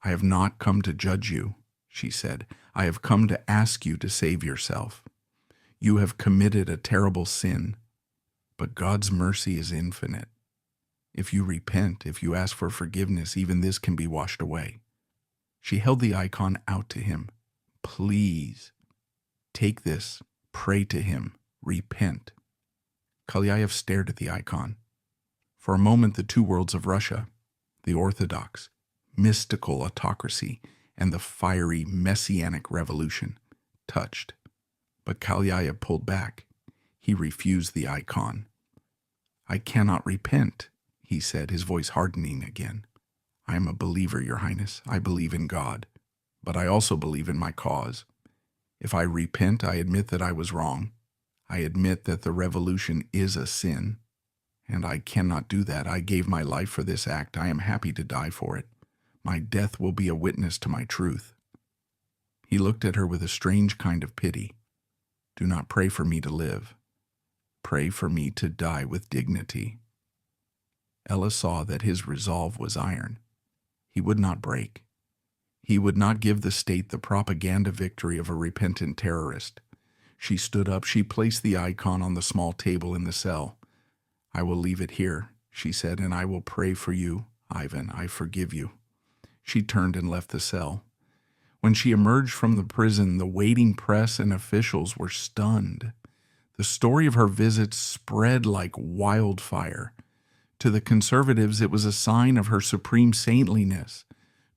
"I have not come to judge you," she said. "I have come to ask you to save yourself. You have committed a terrible sin, but God's mercy is infinite. If you repent, if you ask for forgiveness, even this can be washed away." She held the icon out to him. "Please, take this, pray to him, repent." Kalyaev stared at the icon. For a moment, the two worlds of Russia, the Orthodox, mystical autocracy, and the fiery messianic revolution, touched. But Kalyaev pulled back. He refused the icon. "I cannot repent," he said, his voice hardening again. "I am a believer, Your Highness. I believe in God. But I also believe in my cause. If I repent, I admit that I was wrong. I admit that the revolution is a sin. And I cannot do that. I gave my life for this act. I am happy to die for it. My death will be a witness to my truth." He looked at her with a strange kind of pity. "Do not pray for me to live. Pray for me to die with dignity." Ella saw that his resolve was iron. He would not break. He would not give the state the propaganda victory of a repentant terrorist. She stood up. She placed the icon on the small table in the cell. "I will leave it here," she said, "and I will pray for you, Ivan. I forgive you." She turned and left the cell. When she emerged from the prison, the waiting press and officials were stunned. The story of her visit spread like wildfire. To the conservatives, it was a sign of her supreme saintliness.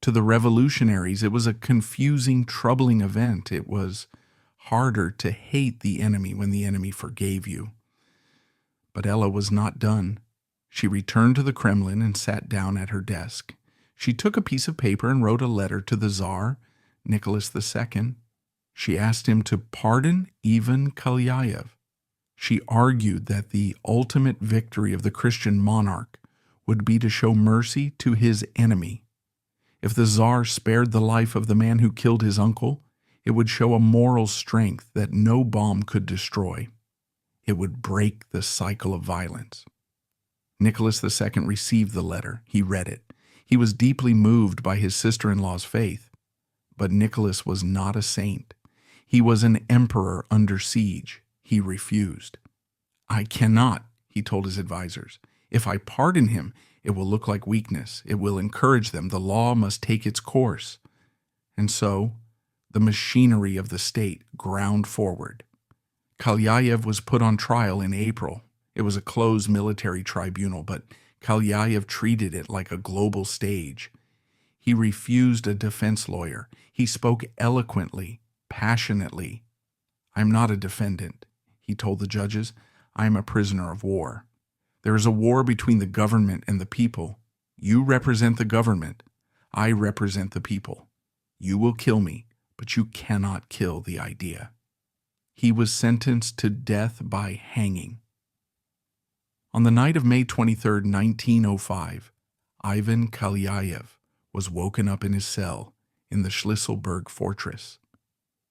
To the revolutionaries, it was a confusing, troubling event. It was harder to hate the enemy when the enemy forgave you. But Ella was not done. She returned to the Kremlin and sat down at her desk. She took a piece of paper and wrote a letter to the Tsar, Nicholas II. She asked him to pardon Ivan Kalyaev. She argued that the ultimate victory of the Christian monarch would be to show mercy to his enemy. If the Tsar spared the life of the man who killed his uncle, it would show a moral strength that no bomb could destroy. It would break the cycle of violence. Nicholas II received the letter. He read it. He was deeply moved by his sister-in-law's faith. But Nicholas was not a saint. He was an emperor under siege. He refused. "I cannot," he told his advisors. "If I pardon him, it will look like weakness. It will encourage them. The law must take its course." And so, the machinery of the state ground forward. Kalyaev was put on trial in April. It was a closed military tribunal, but Kalyaev treated it like a global stage. He refused a defense lawyer. He spoke eloquently, passionately. "I am not a defendant," he told the judges. "I am a prisoner of war. There is a war between the government and the people. You represent the government. I represent the people. You will kill me, but you cannot kill the idea." He was sentenced to death by hanging. On the night of May 23, 1905, Ivan Kalyaev was woken up in his cell in the Schlisselburg fortress.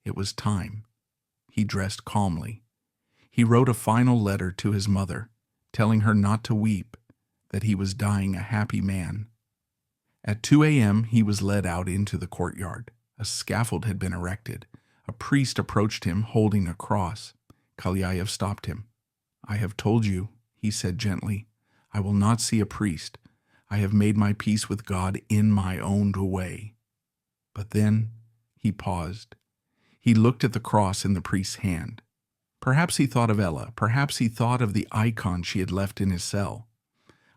It was time. He dressed calmly. He wrote a final letter to his mother, telling her not to weep, that he was dying a happy man. At 2 a.m., he was led out into the courtyard. A scaffold had been erected. A priest approached him, holding a cross. Kalyaev stopped him. "I have told you," he said gently, "I will not see a priest. I have made my peace with God in my own way." But then he paused. He looked at the cross in the priest's hand. Perhaps he thought of Ella. Perhaps he thought of the icon she had left in his cell.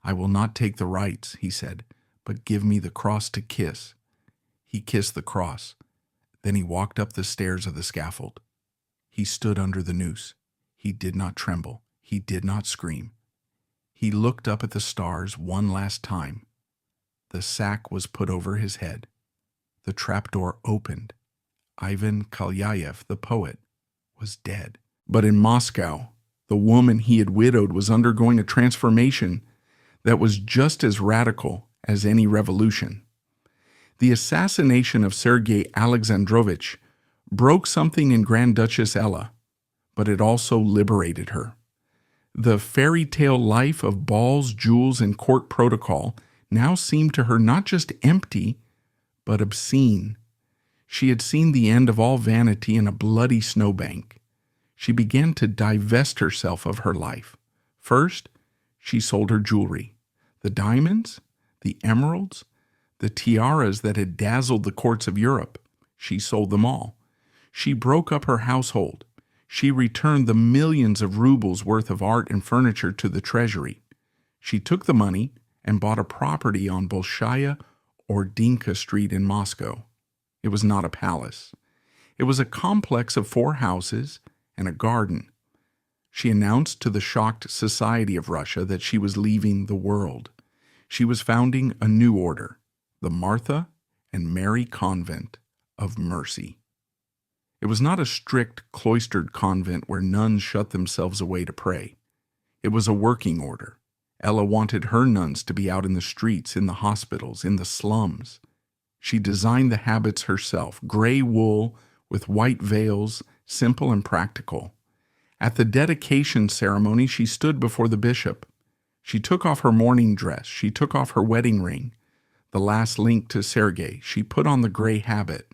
"I will not take the rites," he said, "but give me the cross to kiss." He kissed the cross. Then he walked up the stairs of the scaffold. He stood under the noose. He did not tremble. He did not scream. He looked up at the stars one last time. The sack was put over his head. The trapdoor opened. Ivan Kalyaev, the poet, was dead. But in Moscow, the woman he had widowed was undergoing a transformation that was just as radical as any revolution. The assassination of Sergei Alexandrovich broke something in Grand Duchess Ella, but it also liberated her. The fairy tale life of balls, jewels, and court protocol now seemed to her not just empty, but obscene. She had seen the end of all vanity in a bloody snowbank. She began to divest herself of her life. First, she sold her jewelry. The diamonds, the emeralds, the tiaras that had dazzled the courts of Europe. She sold them all. She broke up her household. She returned the millions of rubles worth of art and furniture to the treasury. She took the money and bought a property on Bolshaya Kodinka Street in Moscow. It was not a palace. It was a complex of 4 houses and a garden. She announced to the shocked society of Russia that she was leaving the world. She was founding a new order, the Martha and Mary Convent of Mercy. It was not a strict cloistered convent where nuns shut themselves away to pray. It was a working order. Ella wanted her nuns to be out in the streets, in the hospitals, in the slums. She designed the habits herself, gray wool with white veils, simple and practical. At the dedication ceremony, she stood before the bishop. She took off her mourning dress. She took off her wedding ring, the last link to Sergei. She put on the gray habit.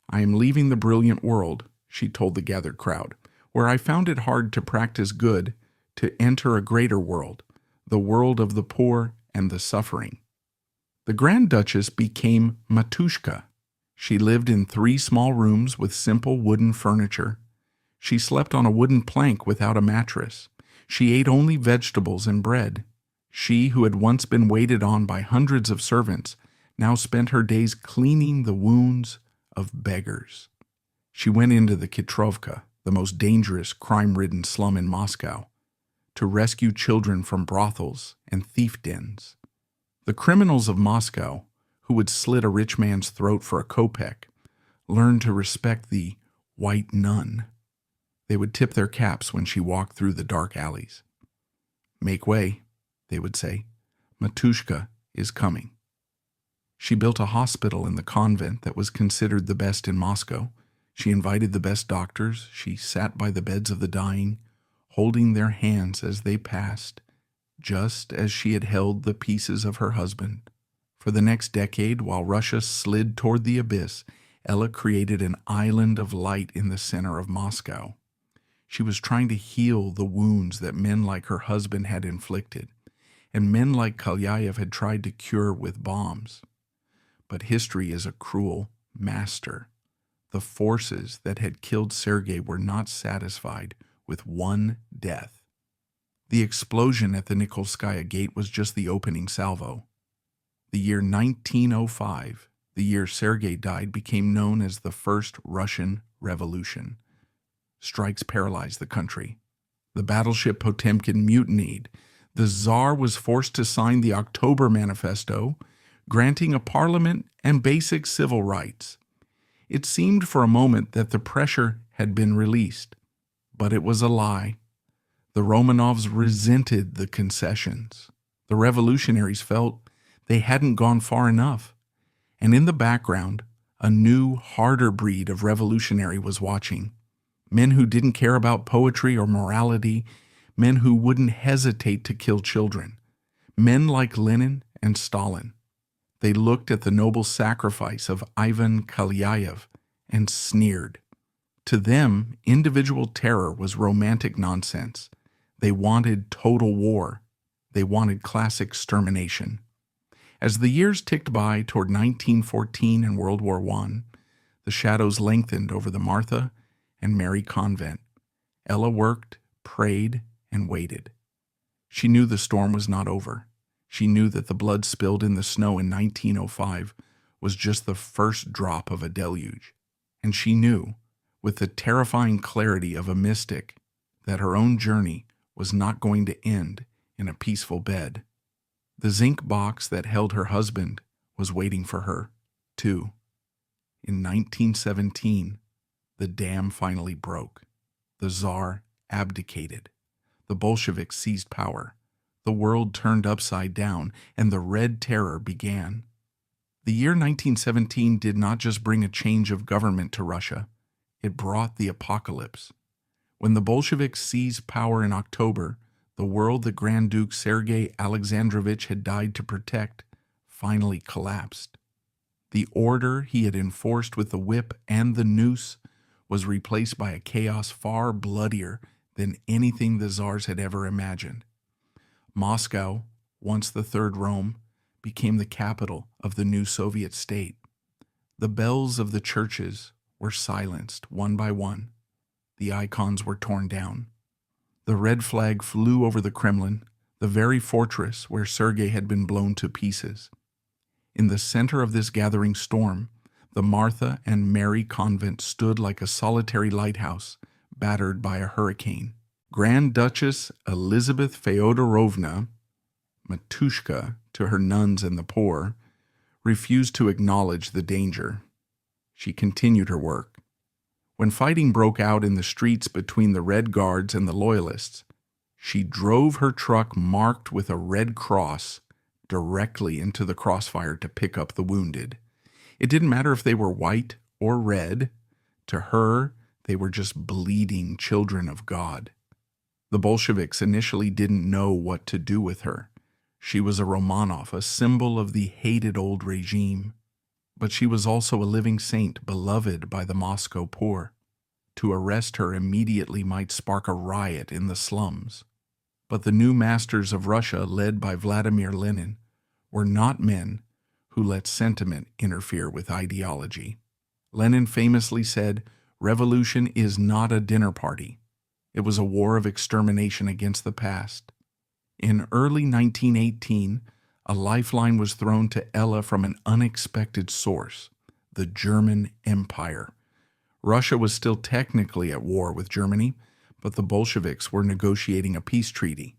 "I am leaving the brilliant world," she told the gathered crowd, "where I found it hard to practice good, to enter a greater world, the world of the poor and the suffering." The Grand Duchess became Matushka. She lived in 3 small rooms with simple wooden furniture. She slept on a wooden plank without a mattress. She ate only vegetables and bread. She, who had once been waited on by hundreds of servants, now spent her days cleaning the wounds of beggars. She went into the Kitrovka, the most dangerous, crime-ridden slum in Moscow, to rescue children from brothels and thief dens. The criminals of Moscow, who would slit a rich man's throat for a kopeck, learned to respect the white nun. They would tip their caps when she walked through the dark alleys. "Make way," they would say. "Matushka is coming." She built a hospital in the convent that was considered the best in Moscow. She invited the best doctors. She sat by the beds of the dying, holding their hands as they passed, just as she had held the pieces of her husband. For the next decade, while Russia slid toward the abyss, Ella created an island of light in the center of Moscow. She was trying to heal the wounds that men like her husband had inflicted, and men like Kalyaev had tried to cure with bombs. But history is a cruel master. The forces that had killed Sergei were not satisfied with one death. The explosion at the Nikolskaya Gate was just the opening salvo. The year 1905, the year Sergei died, became known as the First Russian Revolution. Strikes paralyzed the country. The battleship Potemkin mutinied. The Tsar was forced to sign the October Manifesto, granting a parliament and basic civil rights. It seemed for a moment that the pressure had been released, but it was a lie. The Romanovs resented the concessions. The revolutionaries felt they hadn't gone far enough. And in the background, a new, harder breed of revolutionary was watching. Men who didn't care about poetry or morality, men who wouldn't hesitate to kill children, men like Lenin and Stalin. They looked at the noble sacrifice of Ivan Kalyaev and sneered. To them, individual terror was romantic nonsense. They wanted total war. They wanted class extermination. As the years ticked by toward 1914 and World War I, the shadows lengthened over the Martha and Mary convent. Ella worked, prayed, and waited. She knew the storm was not over. She knew that the blood spilled in the snow in 1905 was just the first drop of a deluge. And she knew, with the terrifying clarity of a mystic, that her own journey was not going to end in a peaceful bed. The zinc box that held her husband was waiting for her, too. In 1917, the dam finally broke. The Tsar abdicated. The Bolsheviks seized power. The world turned upside down, and the Red Terror began. The year 1917 did not just bring a change of government to Russia. It brought the apocalypse. When the Bolsheviks seized power in October, the world that Grand Duke Sergei Alexandrovich had died to protect finally collapsed. The order he had enforced with the whip and the noose was replaced by a chaos far bloodier than anything the Tsars had ever imagined. Moscow, once the Third Rome, became the capital of the new Soviet state. The bells of the churches were silenced one by one. The icons were torn down. The red flag flew over the Kremlin, the very fortress where Sergei had been blown to pieces. In the center of this gathering storm, the Martha and Mary convent stood like a solitary lighthouse, battered by a hurricane. Grand Duchess Elizabeth Feodorovna, Matushka to her nuns and the poor, refused to acknowledge the danger. She continued her work. When fighting broke out in the streets between the Red Guards and the Loyalists, she drove her truck marked with a red cross directly into the crossfire to pick up the wounded. It didn't matter if they were white or red. To her, they were just bleeding children of God. The Bolsheviks initially didn't know what to do with her. She was a Romanov, a symbol of the hated old regime. But she was also a living saint, beloved by the Moscow poor. To arrest her immediately might spark a riot in the slums. But the new masters of Russia, led by Vladimir Lenin, were not men who let sentiment interfere with ideology. Lenin famously said, "Revolution is not a dinner party." It was a war of extermination against the past. In early 1918, a lifeline was thrown to Ella from an unexpected source, the German Empire. Russia was still technically at war with Germany, but the Bolsheviks were negotiating a peace treaty.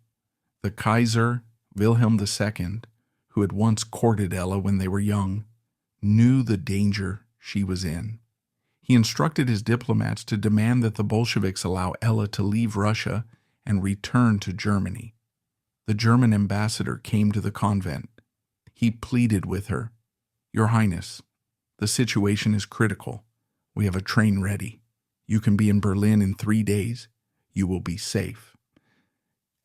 The Kaiser, Wilhelm II, who had once courted Ella when they were young, knew the danger she was in. He instructed his diplomats to demand that the Bolsheviks allow Ella to leave Russia and return to Germany. The German ambassador came to the convent. He pleaded with her, "Your Highness, the situation is critical. We have a train ready. You can be in Berlin in 3 days. You will be safe."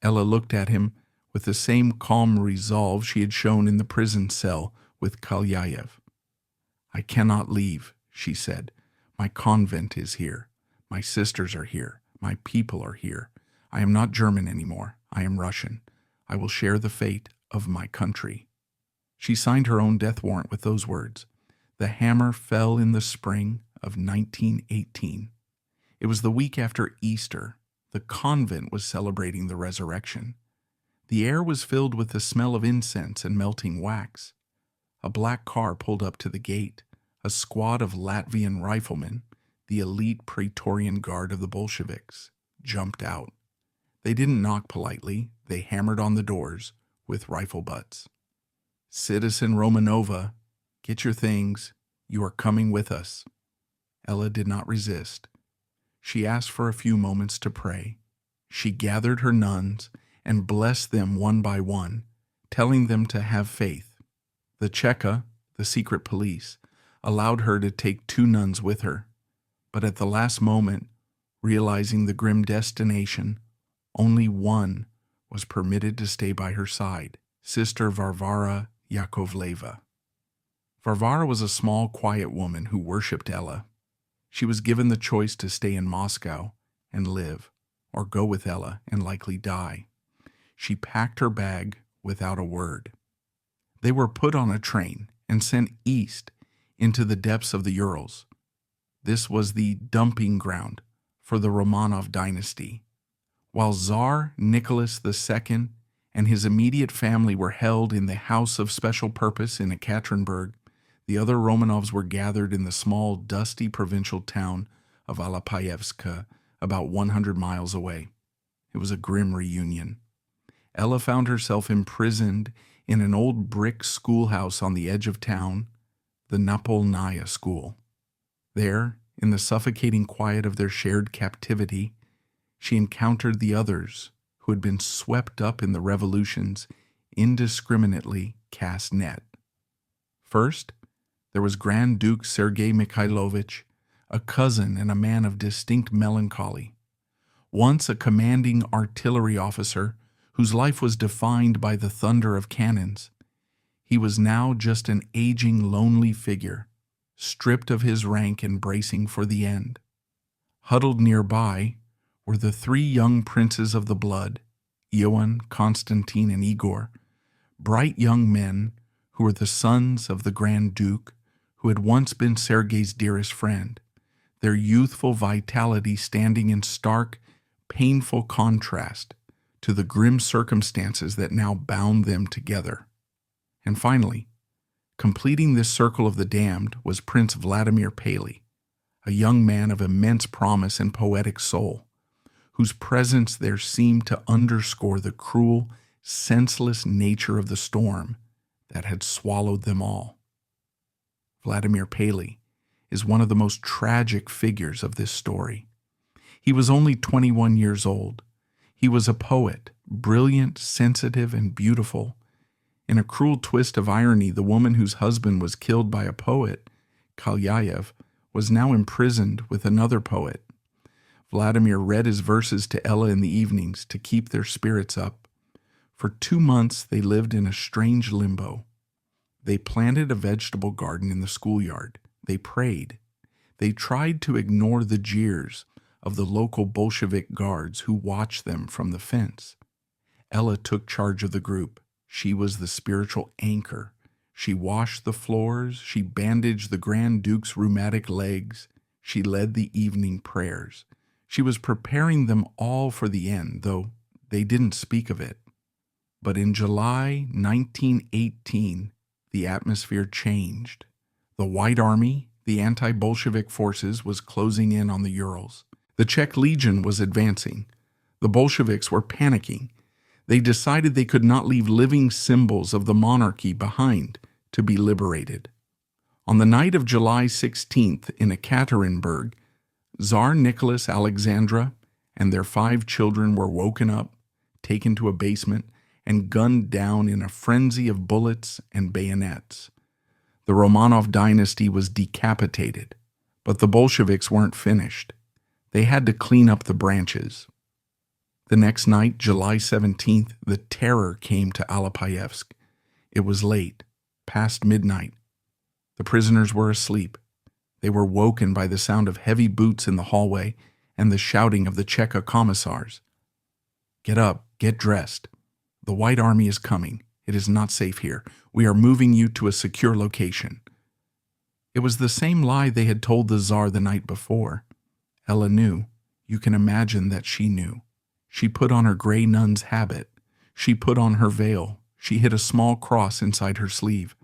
Ella looked at him with the same calm resolve she had shown in the prison cell with Kalyaev. "I cannot leave," she said. "My convent is here. My sisters are here. My people are here. I am not German anymore. I am Russian. I will share the fate of my country." She signed her own death warrant with those words. The hammer fell in the spring of 1918. It was the week after Easter. The convent was celebrating the resurrection. The air was filled with the smell of incense and melting wax. A black car pulled up to the gate. A squad of Latvian riflemen, the elite Praetorian Guard of the Bolsheviks, jumped out. They didn't knock politely, they hammered on the doors with rifle butts. "Citizen Romanova, get your things, you are coming with us." Ella did not resist. She asked for a few moments to pray. She gathered her nuns and blessed them one by one, telling them to have faith. The Cheka, the secret police, allowed her to take 2 nuns with her, but at the last moment, realizing the grim destination, only one was permitted to stay by her side, Sister Varvara Yakovleva. Varvara was a small, quiet woman who worshipped Ella. She was given the choice to stay in Moscow and live, or go with Ella and likely die. She packed her bag without a word. They were put on a train and sent east into the depths of the Urals. This was the dumping ground for the Romanov dynasty. While Tsar Nicholas II and his immediate family were held in the House of Special Purpose in Ekaterinburg, the other Romanovs were gathered in the small, dusty provincial town of Alapayevsk, about 100 miles away. It was a grim reunion. Ella found herself imprisoned in an old brick schoolhouse on the edge of town, the Napolnaya School. There, in the suffocating quiet of their shared captivity, she encountered the others who had been swept up in the revolution's indiscriminately cast net. First, there was Grand Duke Sergei Mikhailovich, a cousin and a man of distinct melancholy. Once a commanding artillery officer whose life was defined by the thunder of cannons, he was now just an aging, lonely figure, stripped of his rank and bracing for the end. Huddled nearby were the 3 young princes of the blood, Ioan, Constantine, and Igor, bright young men who were the sons of the Grand Duke, who had once been Sergei's dearest friend, their youthful vitality standing in stark, painful contrast to the grim circumstances that now bound them together. And finally, completing this circle of the damned was Prince Vladimir Paley, a young man of immense promise and poetic soul, whose presence there seemed to underscore the cruel, senseless nature of the storm that had swallowed them all. Vladimir Paley is one of the most tragic figures of this story. He was only 21 years old. He was a poet, brilliant, sensitive, and beautiful. In a cruel twist of irony, the woman whose husband was killed by a poet, Kalyaev, was now imprisoned with another poet. Vladimir read his verses to Ella in the evenings to keep their spirits up. For 2 months they lived in a strange limbo. They planted a vegetable garden in the schoolyard. They prayed. They tried to ignore the jeers of the local Bolshevik guards who watched them from the fence. Ella took charge of the group. She was the spiritual anchor. She washed the floors. She bandaged the Grand Duke's rheumatic legs. She led the evening prayers. She was preparing them all for the end, though they didn't speak of it. But in July 1918, the atmosphere changed. The White Army, the anti-Bolshevik forces, was closing in on the Urals. The Czech Legion was advancing. The Bolsheviks were panicking. They decided they could not leave living symbols of the monarchy behind to be liberated. On the night of July 16th in Ekaterinburg, Tsar Nicholas Alexandra and their 5 children were woken up, taken to a basement, and gunned down in a frenzy of bullets and bayonets. The Romanov dynasty was decapitated, but the Bolsheviks weren't finished. They had to clean up the branches. The next night, July 17th, the terror came to Alapayevsk. It was late, past midnight. The prisoners were asleep. They were woken by the sound of heavy boots in the hallway and the shouting of the Cheka commissars. "Get up, get dressed. The White Army is coming. It is not safe here. We are moving you to a secure location." It was the same lie they had told the Tsar the night before. Ella knew. You can imagine that she knew. She put on her gray nun's habit. She put on her veil. She hid a small cross inside her sleeve.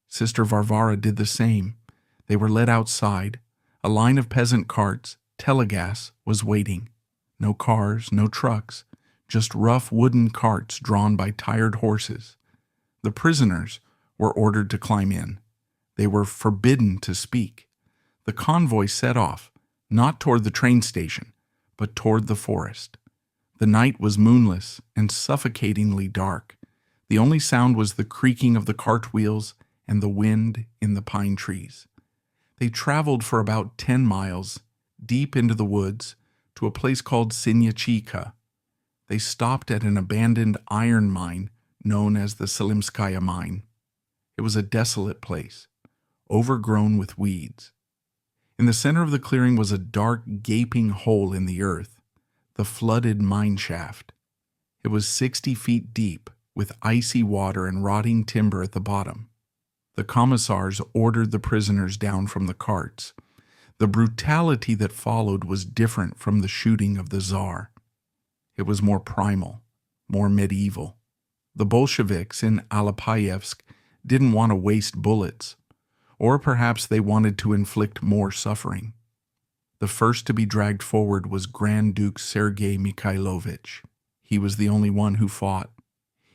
Sister Varvara did the same. They were led outside. A line of peasant carts, telegas, was waiting. No cars, no trucks, just rough wooden carts drawn by tired horses. The prisoners were ordered to climb in. They were forbidden to speak. The convoy set off, not toward the train station, but toward the forest. The night was moonless and suffocatingly dark. The only sound was the creaking of the cart wheels and the wind in the pine trees. They traveled for about 10 miles, deep into the woods, to a place called Sinyachika. They stopped at an abandoned iron mine known as the Selimskaya mine. It was a desolate place, overgrown with weeds. In the center of the clearing was a dark, gaping hole in the earth, the flooded mine shaft. It was 60 feet deep, with icy water and rotting timber at the bottom. The commissars ordered the prisoners down from the carts. The brutality that followed was different from the shooting of the Tsar. It was more primal, more medieval. The Bolsheviks in Alapayevsk didn't want to waste bullets, or perhaps they wanted to inflict more suffering. The first to be dragged forward was Grand Duke Sergei Mikhailovich. He was the only one who fought.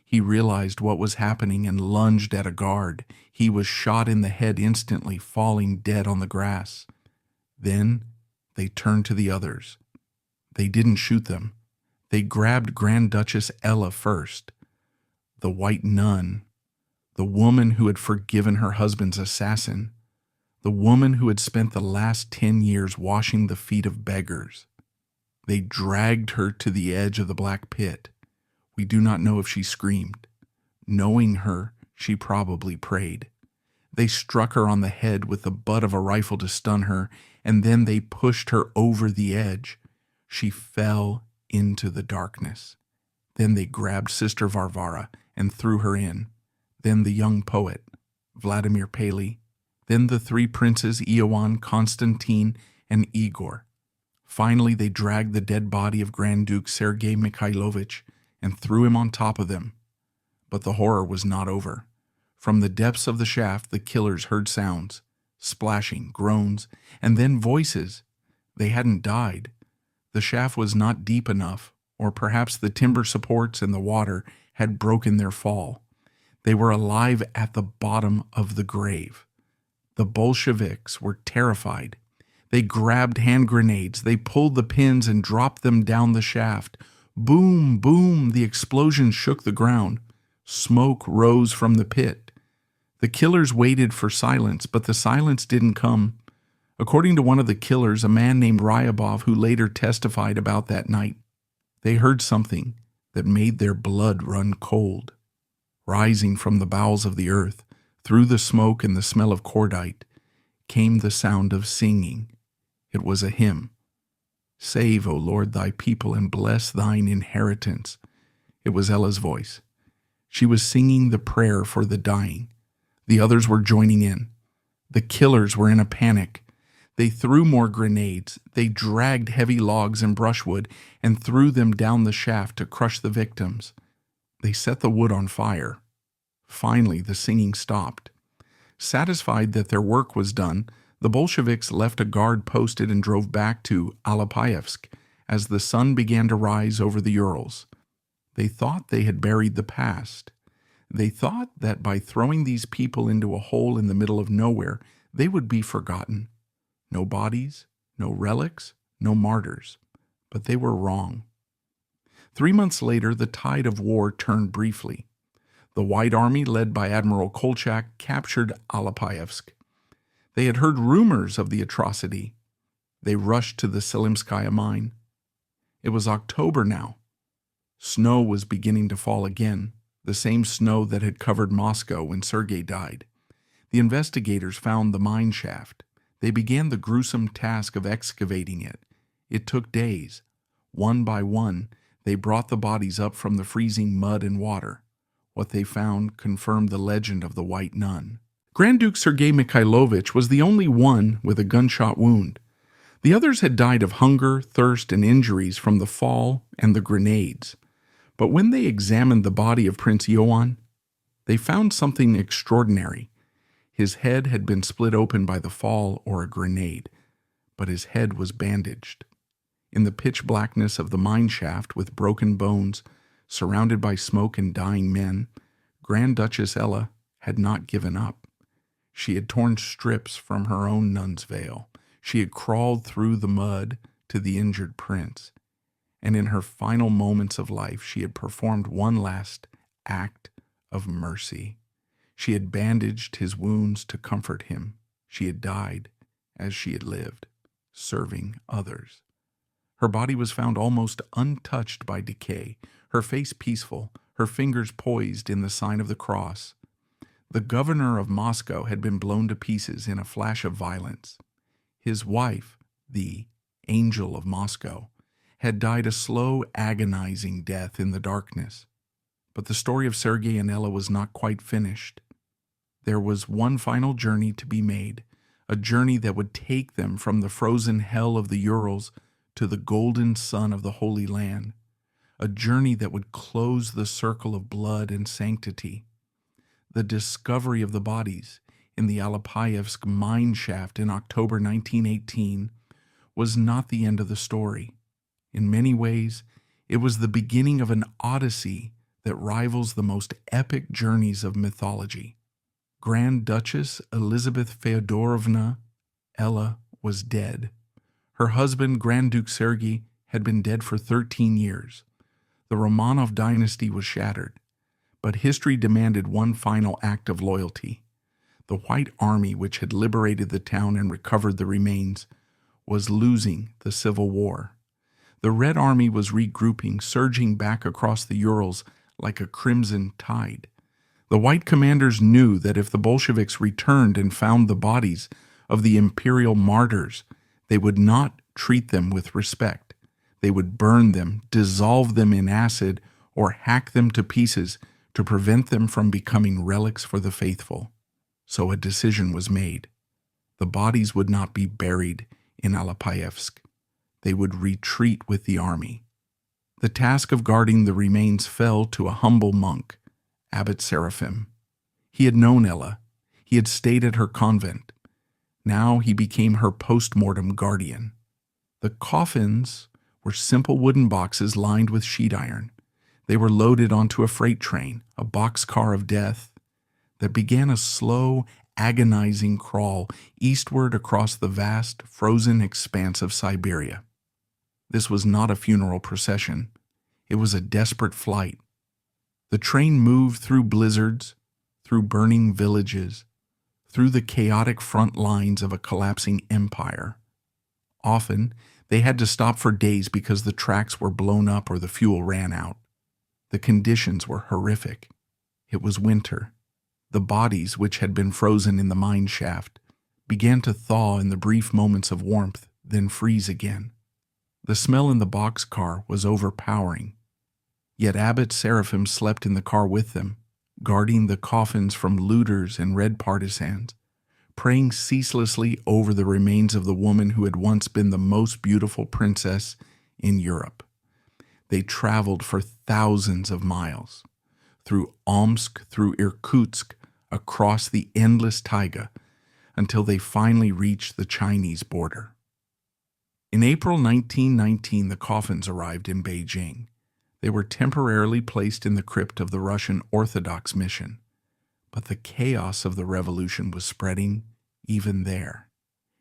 He realized what was happening and lunged at a guard. He was shot in the head instantly, falling dead on the grass. Then they turned to the others. They didn't shoot them. They grabbed Grand Duchess Ella first, the white nun, the woman who had forgiven her husband's assassin, the woman who had spent the last 10 years washing the feet of beggars. They dragged her to the edge of the black pit. We do not know if she screamed. Knowing her, she probably prayed. They struck her on the head with the butt of a rifle to stun her, and then they pushed her over the edge. She fell into the darkness. Then they grabbed Sister Varvara and threw her in. Then the young poet, Vladimir Paley. Then the 3 princes, Ioan, Constantine, and Igor. Finally, they dragged the dead body of Grand Duke Sergei Mikhailovich and threw him on top of them. But the horror was not over. From the depths of the shaft, the killers heard sounds, splashing, groans, and then voices. They hadn't died. The shaft was not deep enough, or perhaps the timber supports and the water had broken their fall. They were alive at the bottom of the grave. The Bolsheviks were terrified. They grabbed hand grenades. They pulled the pins and dropped them down the shaft. Boom, boom, the explosion shook the ground. Smoke rose from the pit. The killers waited for silence, but the silence didn't come. According to one of the killers, a man named Ryabov, who later testified about that night, they heard something that made their blood run cold. Rising from the bowels of the earth, through the smoke and the smell of cordite, came the sound of singing. It was a hymn. Save, O Lord, thy people and bless thine inheritance. It was Ella's voice. She was singing the prayer for the dying. The others were joining in. The killers were in a panic. They threw more grenades. They dragged heavy logs and brushwood and threw them down the shaft to crush the victims. They set the wood on fire. Finally, the singing stopped. Satisfied that their work was done, the Bolsheviks left a guard posted and drove back to Alapayevsk as the sun began to rise over the Urals. They thought they had buried the past. They thought that by throwing these people into a hole in the middle of nowhere, they would be forgotten. No bodies, no relics, no martyrs. But they were wrong. 3 months later, the tide of war turned briefly. The White Army, led by Admiral Kolchak, captured Alapayevsk. They had heard rumors of the atrocity. They rushed to the Selimskaya mine. It was October now. Snow was beginning to fall again, the same snow that had covered Moscow when Sergei died. The investigators found the mine shaft. They began the gruesome task of excavating it. It took days. One by one, they brought the bodies up from the freezing mud and water. What they found confirmed the legend of the White Nun. Grand Duke Sergei Mikhailovich was the only one with a gunshot wound. The others had died of hunger, thirst, and injuries from the fall and the grenades. But when they examined the body of Prince Ioan, they found something extraordinary. His head had been split open by the fall or a grenade. but his head was bandaged. In the pitch blackness of the mine shaft, with broken bones, surrounded by smoke and dying men, Grand Duchess Ella had not given up. She had torn strips from her own nun's veil. She had crawled through the mud to the injured prince. And in her final moments of life, she had performed one last act of mercy. She had bandaged his wounds to comfort him. She had died as she had lived, serving others. Her body was found almost untouched by decay, her face peaceful, her fingers poised in the sign of the cross. The governor of Moscow had been blown to pieces in a flash of violence. His wife, the Angel of Moscow, had died a slow, agonizing death in the darkness. But the story of Sergei and Ella was not quite finished. There was one final journey to be made, a journey that would take them from the frozen hell of the Urals to the golden sun of the Holy Land, a journey that would close the circle of blood and sanctity. The discovery of the bodies in the Alapayevsk mine shaft in October 1918 was not the end of the story. In many ways, it was the beginning of an odyssey that rivals the most epic journeys of mythology. Grand Duchess Elizabeth Feodorovna, Ella, was dead. Her husband, Grand Duke Sergei, had been dead for 13 years. The Romanov dynasty was shattered, but history demanded one final act of loyalty. The White Army, which had liberated the town and recovered the remains, was losing the civil war. The Red Army was regrouping, surging back across the Urals like a crimson tide. The White commanders knew that if the Bolsheviks returned and found the bodies of the imperial martyrs, they would not treat them with respect. They would burn them, dissolve them in acid, or hack them to pieces to prevent them from becoming relics for the faithful. So a decision was made. The bodies would not be buried in Alapayevsk. They would retreat with the army. The task of guarding the remains fell to a humble monk, Abbot Seraphim. He had known Ella. He had stayed at her convent. Now he became her post-mortem guardian. The coffins were simple wooden boxes lined with sheet iron. They were loaded onto a freight train, a boxcar of death, that began a slow, agonizing crawl eastward across the vast, frozen expanse of Siberia. This was not a funeral procession. It was a desperate flight. The train moved through blizzards, through burning villages, through the chaotic front lines of a collapsing empire. Often, they had to stop for days because the tracks were blown up or the fuel ran out. The conditions were horrific. It was winter. The bodies, which had been frozen in the mine shaft, began to thaw in the brief moments of warmth, then freeze again. The smell in the boxcar was overpowering. Yet Abbot Seraphim slept in the car with them, guarding the coffins from looters and red partisans, praying ceaselessly over the remains of the woman who had once been the most beautiful princess in Europe. They traveled for thousands of miles, through Omsk, through Irkutsk, across the endless taiga, until they finally reached the Chinese border. In April 1919, the coffins arrived in Beijing. They were temporarily placed in the crypt of the Russian Orthodox mission, but the chaos of the revolution was spreading even there.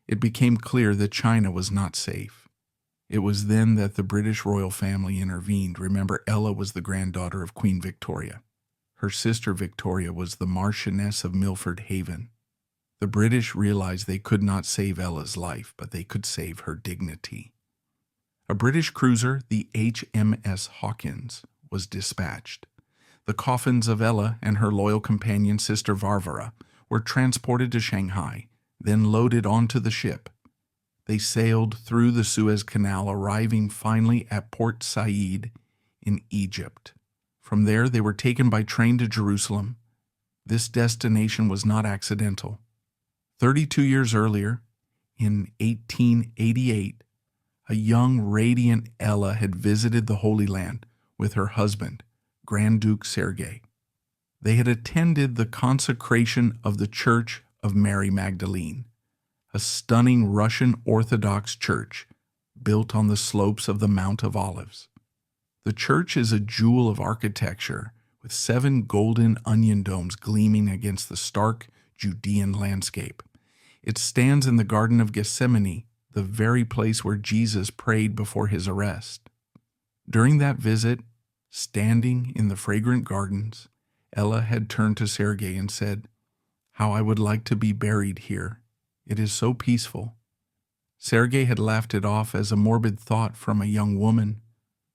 It became clear that China was not safe. It was then that the British royal family intervened. Remember, Ella was the granddaughter of Queen Victoria. Her sister Victoria was the Marchioness of Milford Haven. The British realized they could not save Ella's life, but they could save her dignity. A British cruiser, the HMS Hawkins, was dispatched. The coffins of Ella and her loyal companion, Sister Varvara, were transported to Shanghai, then loaded onto the ship. They sailed through the Suez Canal, arriving finally at Port Said in Egypt. From there, they were taken by train to Jerusalem. This destination was not accidental. 32 years earlier, in 1888, a young, radiant Ella had visited the Holy Land with her husband, Grand Duke Sergei. They had attended the consecration of the Church of Mary Magdalene, a stunning Russian Orthodox church built on the slopes of the Mount of Olives. The church is a jewel of architecture with 7 golden onion domes gleaming against the stark Judean landscape. It stands in the Garden of Gethsemane, the very place where Jesus prayed before his arrest. During that visit, standing in the fragrant gardens, Ella had turned to Sergei and said, "How I would like to be buried here. It is so peaceful." Sergei had laughed it off as a morbid thought from a young woman,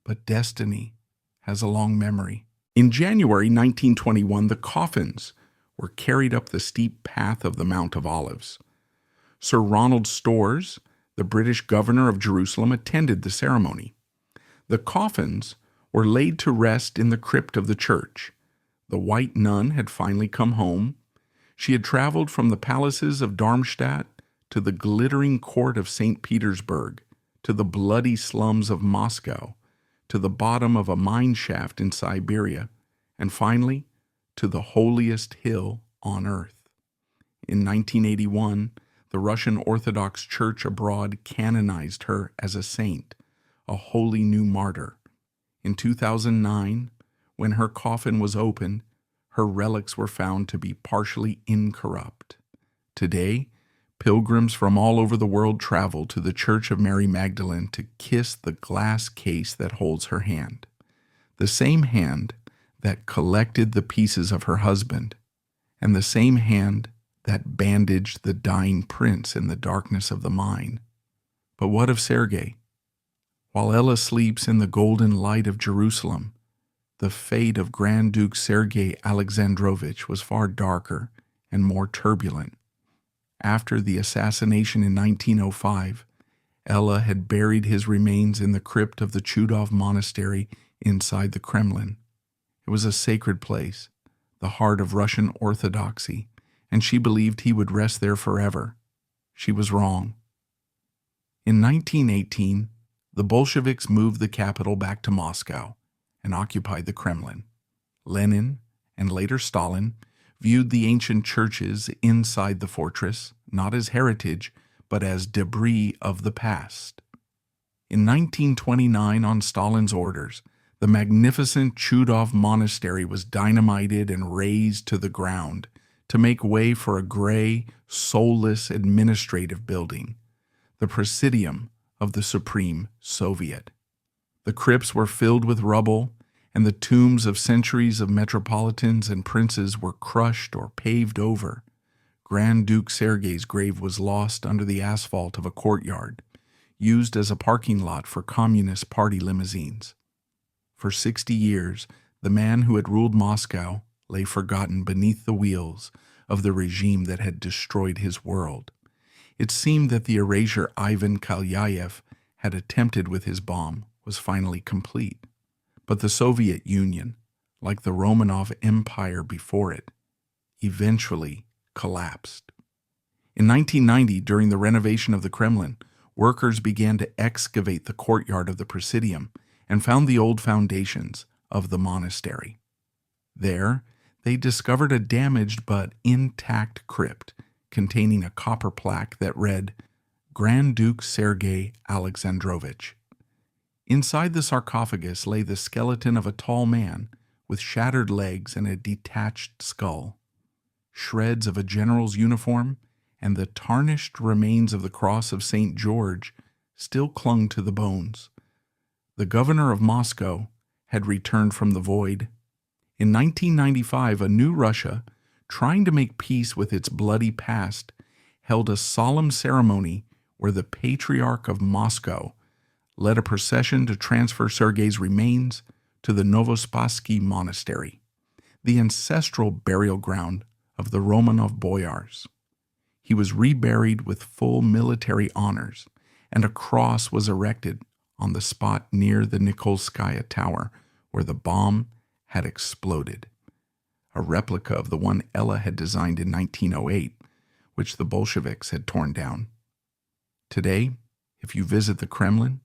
but destiny has a long memory. In January 1921, the coffins were carried up the steep path of the Mount of Olives. Sir Ronald Storrs, the British governor of Jerusalem, attended the ceremony. The coffins were laid to rest in the crypt of the church. The white nun had finally come home. She had traveled from the palaces of Darmstadt to the glittering court of St. Petersburg, to the bloody slums of Moscow, to the bottom of a mine shaft in Siberia, and finally to the holiest hill on earth. In 1981, the Russian Orthodox Church abroad canonized her as a saint, a holy new martyr. In 2009, when her coffin was opened, her relics were found to be partially incorrupt. Today, pilgrims from all over the world travel to the Church of Mary Magdalene to kiss the glass case that holds her hand, the same hand that collected the pieces of her husband, and the same hand that bandaged the dying prince in the darkness of the mine. But what of Sergei? While Ella sleeps in the golden light of Jerusalem, the fate of Grand Duke Sergei Alexandrovich was far darker and more turbulent. After the assassination in 1905, Ella had buried his remains in the crypt of the Chudov Monastery inside the Kremlin. It was a sacred place, the heart of Russian Orthodoxy, and she believed he would rest there forever. She was wrong. In 1918, the Bolsheviks moved the capital back to Moscow and occupied the Kremlin. Lenin, and later Stalin, viewed the ancient churches inside the fortress not as heritage, but as debris of the past. In 1929, on Stalin's orders, the magnificent Chudov Monastery was dynamited and razed to the ground to make way for a gray, soulless administrative building, the Presidium of the Supreme Soviet. The crypts were filled with rubble, and the tombs of centuries of metropolitans and princes were crushed or paved over. Grand Duke Sergei's grave was lost under the asphalt of a courtyard, used as a parking lot for Communist Party limousines. For 60 years, the man who had ruled Moscow lay forgotten beneath the wheels of the regime that had destroyed his world. It seemed that the erasure Ivan Kalyaev had attempted with his bomb was finally complete. But the Soviet Union, like the Romanov Empire before it, eventually collapsed. In 1990, during the renovation of the Kremlin, workers began to excavate the courtyard of the Presidium and found the old foundations of the monastery. There, they discovered a damaged but intact crypt containing a copper plaque that read, "Grand Duke Sergei Alexandrovich." Inside the sarcophagus lay the skeleton of a tall man with shattered legs and a detached skull. Shreds of a general's uniform and the tarnished remains of the cross of St. George still clung to the bones. The governor of Moscow had returned from the void. In 1995, a new Russia, trying to make peace with its bloody past, held a solemn ceremony where the Patriarch of Moscow led a procession to transfer Sergei's remains to the Novospassky Monastery, the ancestral burial ground of the Romanov boyars. He was reburied with full military honors, and a cross was erected on the spot near the Nikolskaya Tower where the bomb had exploded, a replica of the one Ella had designed in 1908, which the Bolsheviks had torn down. Today, if you visit the Kremlin,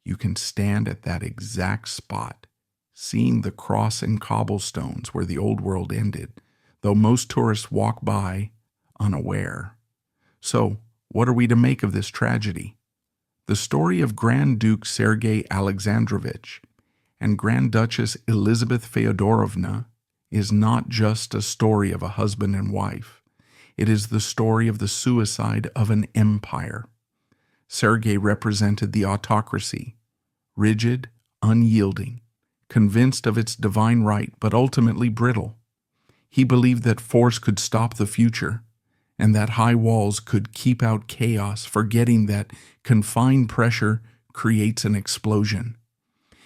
you can stand at that exact spot, seeing the cross and cobblestones where the old world ended, though most tourists walk by unaware. So, What are we to make of this tragedy? The story of Grand Duke Sergei Alexandrovich and Grand Duchess Elizabeth Feodorovna is not just a story of a husband and wife. It is the story of the suicide of an empire. Sergei represented the autocracy, rigid, unyielding, convinced of its divine right, but ultimately brittle. He believed that force could stop the future, and that high walls could keep out chaos, forgetting that confined pressure creates an explosion.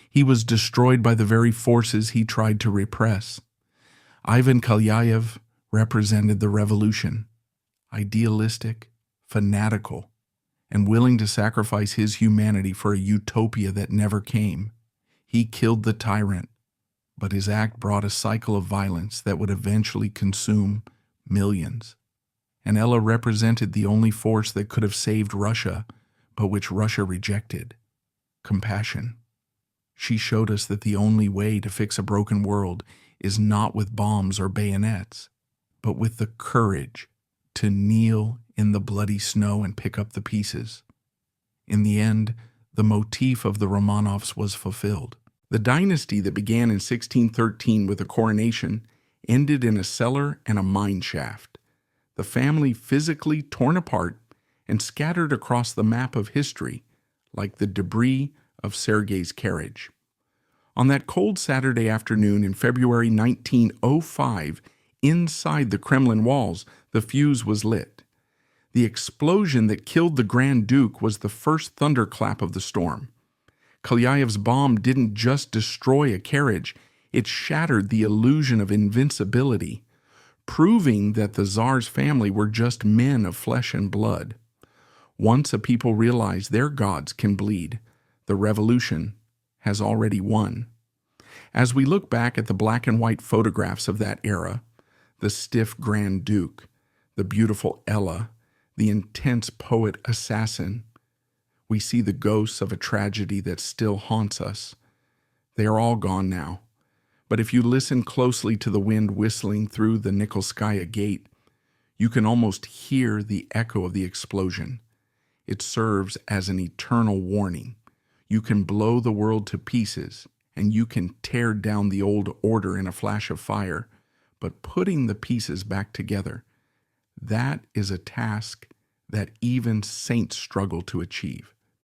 He was destroyed by the very forces he tried to repress. Ivan Kalyaev represented the revolution, idealistic, fanatical, and willing to sacrifice his humanity for a utopia that never came. He killed the tyrant, but his act brought a cycle of violence that would eventually consume millions. And Ella represented the only force that could have saved Russia, but which Russia rejected: compassion. She showed us that the only way to fix a broken world is not with bombs or bayonets, but with the courage to kneel in the bloody snow and pick up the pieces. In the end, the motif of the Romanovs was fulfilled. The dynasty that began in 1613 with a coronation ended in a cellar and a mine shaft. The family physically torn apart and scattered across the map of history like the debris of Sergei's carriage. On that cold Saturday afternoon in February 1905, inside the Kremlin walls, the fuse was lit. The explosion that killed the Grand Duke was the first thunderclap of the storm. Kalyaev's bomb didn't just destroy a carriage, it shattered the illusion of invincibility, proving that the Tsar's family were just men of flesh and blood. Once a people realize their gods can bleed, the revolution has already won. As we look back at the black and white photographs of that era, the stiff Grand Duke, the beautiful Ella, the intense poet-assassin, we see the ghosts of a tragedy that still haunts us. They are all gone now. But if you listen closely to the wind whistling through the Nikolskaya gate, you can almost hear the echo of the explosion. It serves as an eternal warning. You can blow the world to pieces, and you can tear down the old order in a flash of fire, but putting the pieces back together, that is a task that even saints struggle to achieve.